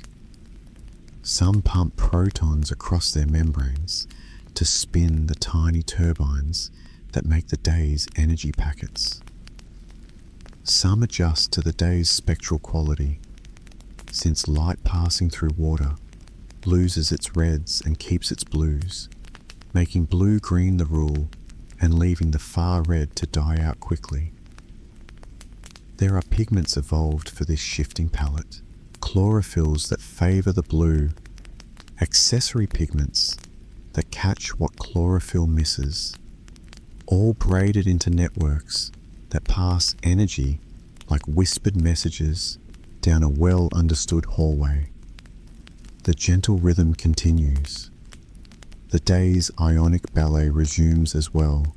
Some pump protons across their membranes to spin the tiny turbines that make the day's energy packets. Some adjust to the day's spectral quality, since light passing through water loses its reds and keeps its blues, making blue-green the rule and leaving the far red to die out quickly. There are pigments evolved for this shifting palette, chlorophylls that favour the blue, accessory pigments that catch what chlorophyll misses, all braided into networks that pass energy like whispered messages down a well-understood hallway. The gentle rhythm continues. The day's ionic ballet resumes as well.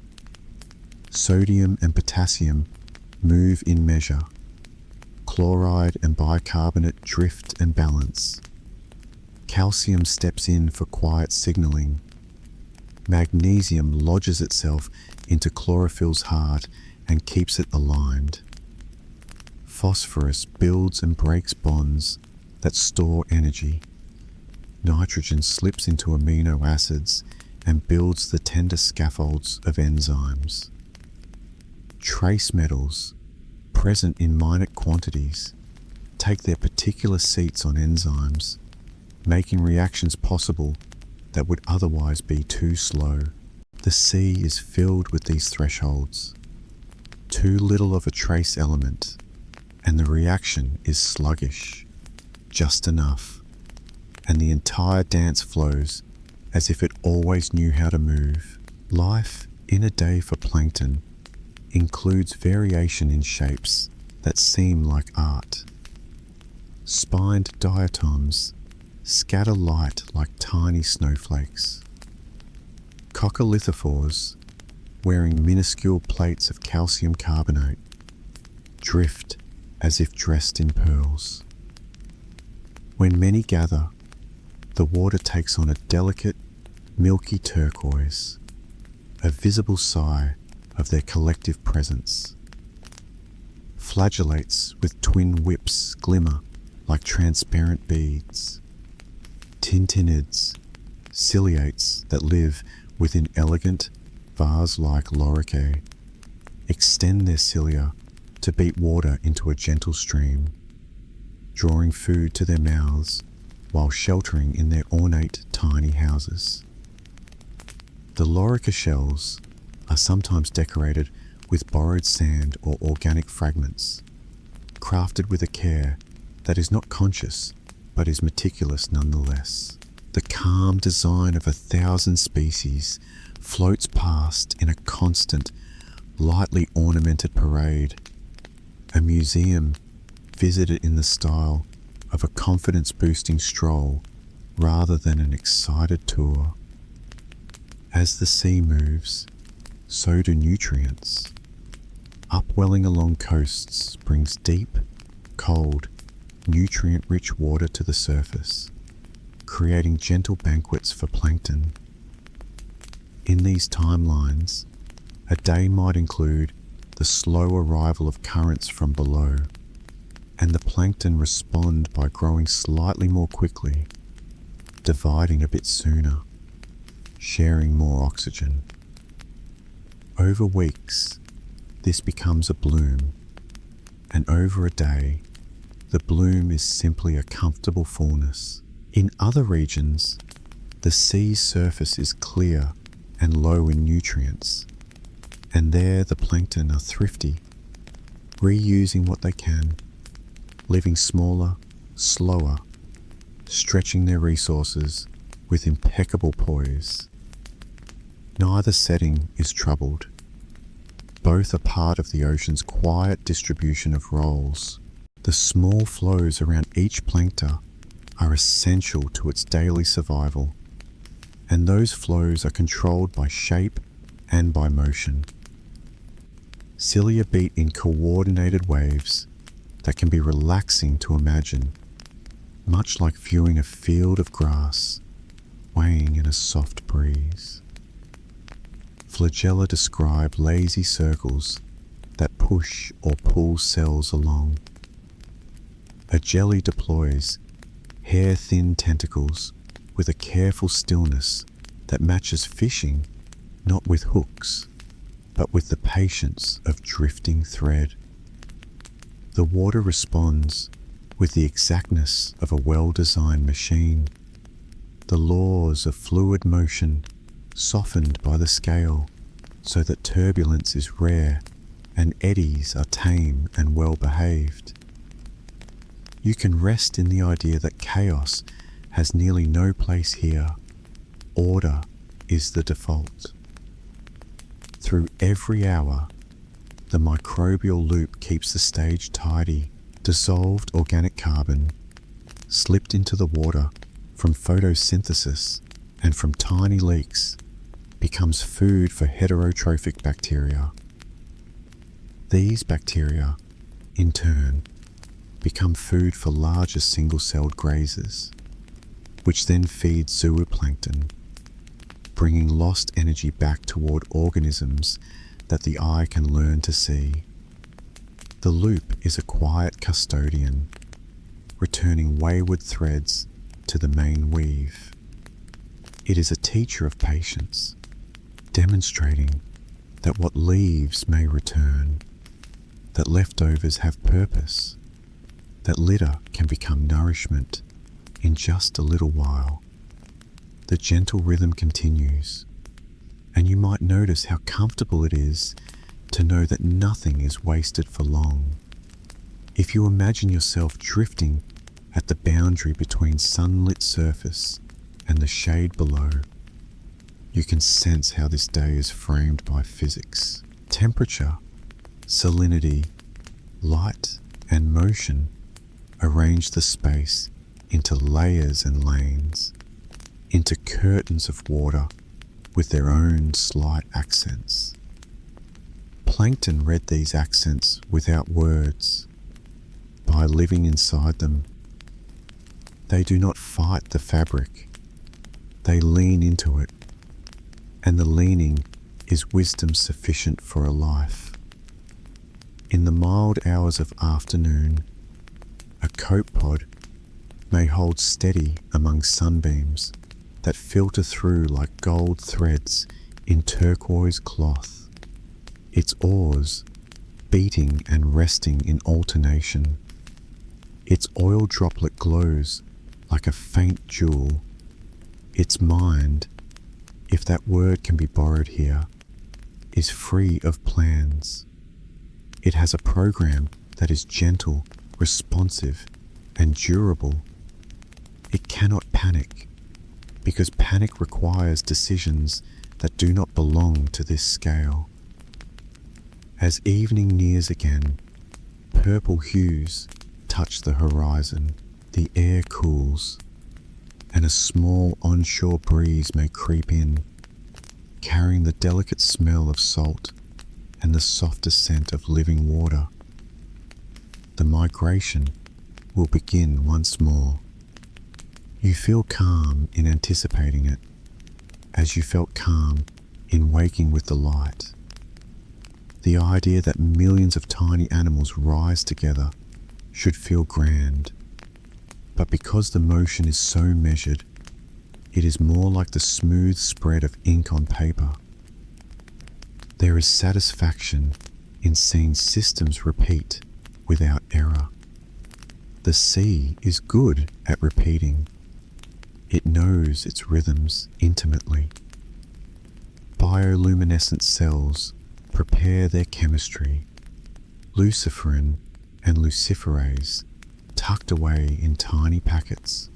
Sodium and potassium move in measure. Chloride and bicarbonate drift and balance. Calcium steps in for quiet signaling. Magnesium lodges itself into chlorophyll's heart and keeps it aligned. Phosphorus builds and breaks bonds that store energy. Nitrogen slips into amino acids and builds the tender scaffolds of enzymes. Trace metals, present in minute quantities, take their particular seats on enzymes, making reactions possible that would otherwise be too slow. The sea is filled with these thresholds. Too little of a trace element, and the reaction is sluggish, just enough, and the entire dance flows as if it always knew how to move. Life in a day for plankton includes variation in shapes that seem like art. Spined diatoms scatter light like tiny snowflakes. Coccolithophores, wearing minuscule plates of calcium carbonate, drift as if dressed in pearls. When many gather, the water takes on a delicate, milky turquoise, a visible sigh of their collective presence. Flagellates with twin whips glimmer like transparent beads. Tintinnids, ciliates that live within elegant, vase-like loricae, extend their cilia to beat water into a gentle stream, drawing food to their mouths while sheltering in their ornate tiny houses. The lorica shells are sometimes decorated with borrowed sand or organic fragments, crafted with a care that is not conscious but is meticulous nonetheless. The calm design of 1,000 species floats past in a constant, lightly ornamented parade, a museum visited in the style of a confidence-boosting stroll rather than an excited tour. As the sea moves, so do nutrients. Upwelling along coasts brings deep, cold, nutrient-rich water to the surface, creating gentle banquets for plankton. In these timelines, a day might include the slow arrival of currents from below, and the plankton respond by growing slightly more quickly, dividing a bit sooner, sharing more oxygen. Over weeks, this becomes a bloom, and over a day, the bloom is simply a comfortable fullness. In other regions, the sea's surface is clear and low in nutrients, and there the plankton are thrifty, reusing what they can, living smaller, slower, stretching their resources with impeccable poise. Neither setting is troubled. Both are part of the ocean's quiet distribution of roles. The small flows around each plankton are essential to its daily survival, and those flows are controlled by shape and by motion. Cilia beat in coordinated waves that can be relaxing to imagine, much like viewing a field of grass swaying in a soft breeze. Flagella describe lazy circles that push or pull cells along. A jelly deploys hair-thin tentacles with a careful stillness that matches fishing not with hooks, but with the patience of drifting thread. The water responds with the exactness of a well-designed machine. The laws of fluid motion softened by the scale so that turbulence is rare and eddies are tame and well-behaved. You can rest in the idea that chaos has nearly no place here. Order is the default. Through every hour, the microbial loop keeps the stage tidy. Dissolved organic carbon, slipped into the water from photosynthesis and from tiny leaks, becomes food for heterotrophic bacteria. These bacteria, in turn, become food for larger single-celled grazers, which then feed zooplankton, bringing lost energy back toward organisms that the eye can learn to see. The loop is a quiet custodian, returning wayward threads to the main weave. It is a teacher of patience, demonstrating that what leaves may return, that leftovers have purpose, that litter can become nourishment in just a little while. The gentle rhythm continues, and you might notice how comfortable it is to know that nothing is wasted for long. If you imagine yourself drifting at the boundary between sunlit surface and the shade below, you can sense how this day is framed by physics. Temperature, salinity, light, and motion arrange the space into layers and lanes, into curtains of water with their own slight accents. Plankton read these accents without words, by living inside them. They do not fight the fabric, they lean into it, and the leaning is wisdom sufficient for a life. In the mild hours of afternoon, a copepod may hold steady among sunbeams that filter through like gold threads in turquoise cloth, its oars beating and resting in alternation. Its oil droplet glows like a faint jewel. Its mind, if that word can be borrowed here, is free of plans. It has a program that is gentle, responsive, and durable. It cannot panic, because panic requires decisions that do not belong to this scale. As evening nears again, purple hues touch the horizon, the air cools, and a small onshore breeze may creep in, carrying the delicate smell of salt and the softer scent of living water. The migration will begin once more. You feel calm in anticipating it, as you felt calm in waking with the light. The idea that millions of tiny animals rise together should feel grand, but because the motion is so measured, it is more like the smooth spread of ink on paper. There is satisfaction in seeing systems repeat without error. The sea is good at repeating. It knows its rhythms intimately. Bioluminescent cells prepare their chemistry, luciferin and luciferase tucked away in tiny packets,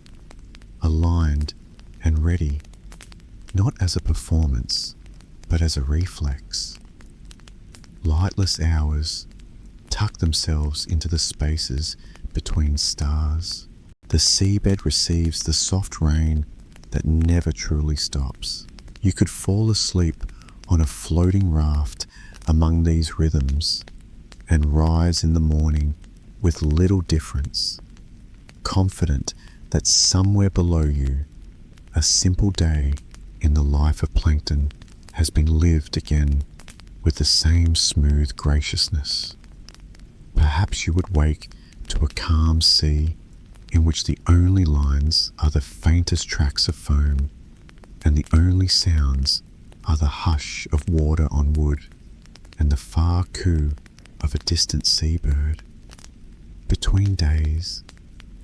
aligned and ready, not as a performance, but as a reflex. Lightless hours tuck themselves into the spaces between stars. The seabed receives the soft rain that never truly stops. You could fall asleep on a floating raft among these rhythms and rise in the morning with little difference, confident that somewhere below you, a simple day in the life of plankton has been lived again with the same smooth graciousness. Perhaps you would wake to a calm sea in which the only lines are the faintest tracks of foam, and the only sounds are the hush of water on wood and the far coo of a distant seabird. Between days,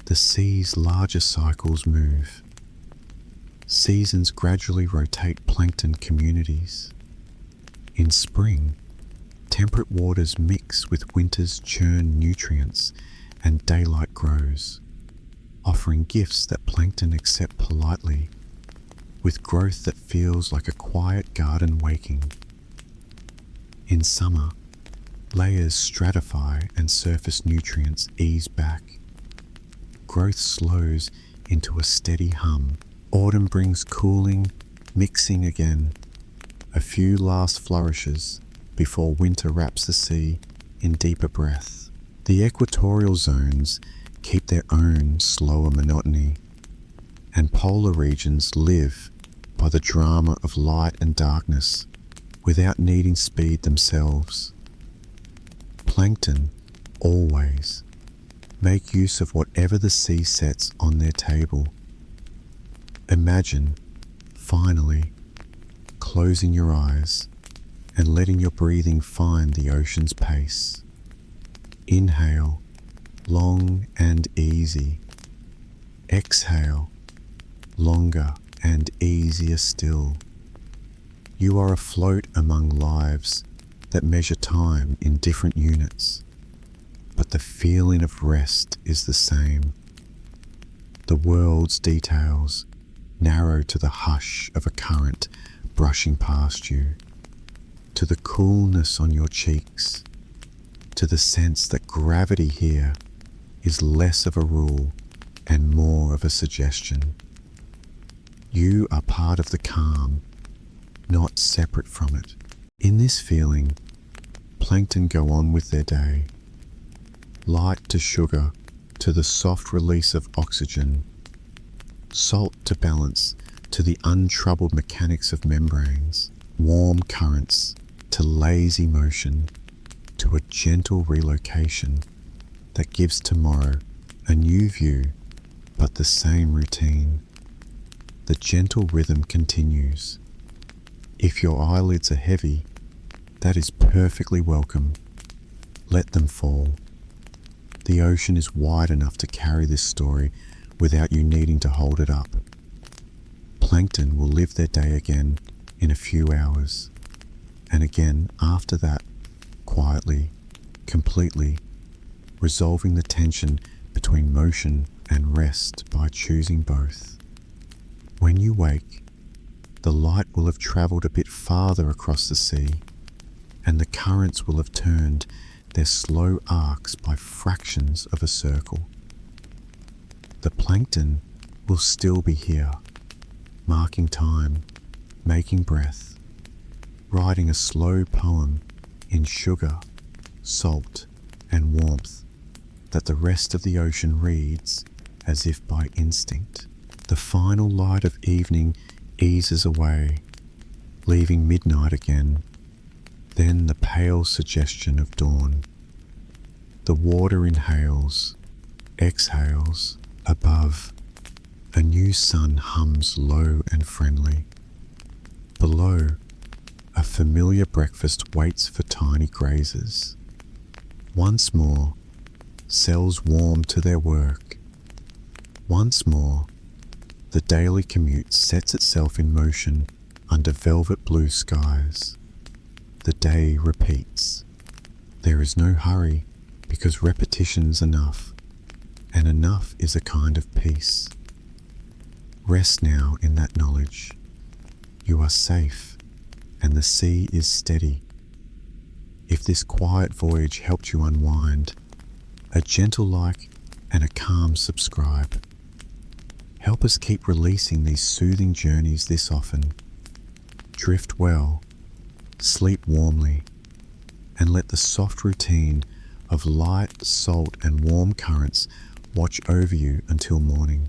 the sea's larger cycles move. Seasons gradually rotate plankton communities. In spring, temperate waters mix with winter's churned nutrients and daylight grows, offering gifts that plankton accept politely, with growth that feels like a quiet garden waking. In summer, layers stratify and surface nutrients ease back. Growth slows into a steady hum. Autumn brings cooling, mixing again. A few last flourishes before winter wraps the sea in deeper breath. The equatorial zones keep their own slower monotony, and polar regions live by the drama of light and darkness without needing speed themselves. Plankton always make use of whatever the sea sets on their table. Imagine, finally, closing your eyes and letting your breathing find the ocean's pace. Inhale, long and easy. Exhale, longer and easier still. You are afloat among lives that measure time in different units, but the feeling of rest is the same. The world's details narrow to the hush of a current brushing past you, to the coolness on your cheeks, to the sense that gravity here is less of a rule and more of a suggestion. You are part of the calm, not separate from it. In this feeling, plankton go on with their day. Light to sugar, to the soft release of oxygen, salt to balance to the untroubled mechanics of membranes, warm currents to lazy motion, to a gentle relocation that gives tomorrow a new view but the same routine. The gentle rhythm continues. If your eyelids are heavy, that is perfectly welcome. Let them fall. The ocean is wide enough to carry this story without you needing to hold it up. Plankton will live their day again in a few hours, and again after that, quietly, completely, resolving the tension between motion and rest by choosing both. When you wake, the light will have travelled a bit farther across the sea, and the currents will have turned their slow arcs by fractions of a circle. The plankton will still be here, marking time, making breath, writing a slow poem in sugar, salt, and warmth that the rest of the ocean reads as if by instinct. The final light of evening eases away, leaving midnight again, then the pale suggestion of dawn. The water inhales, exhales. Above, a new sun hums low and friendly. Below, a familiar breakfast waits for tiny grazers. Once more, cells warm to their work. Once more, the daily commute sets itself in motion under velvet blue skies. The day repeats. There is no hurry because repetition's enough, and enough is a kind of peace. Rest now in that knowledge. You are safe, and the sea is steady. If this quiet voyage helped you unwind, a gentle like and a calm subscribe. Help us keep releasing these soothing journeys this often. Drift well, sleep warmly, and let the soft routine of light, salt, and warm currents watch over you until morning.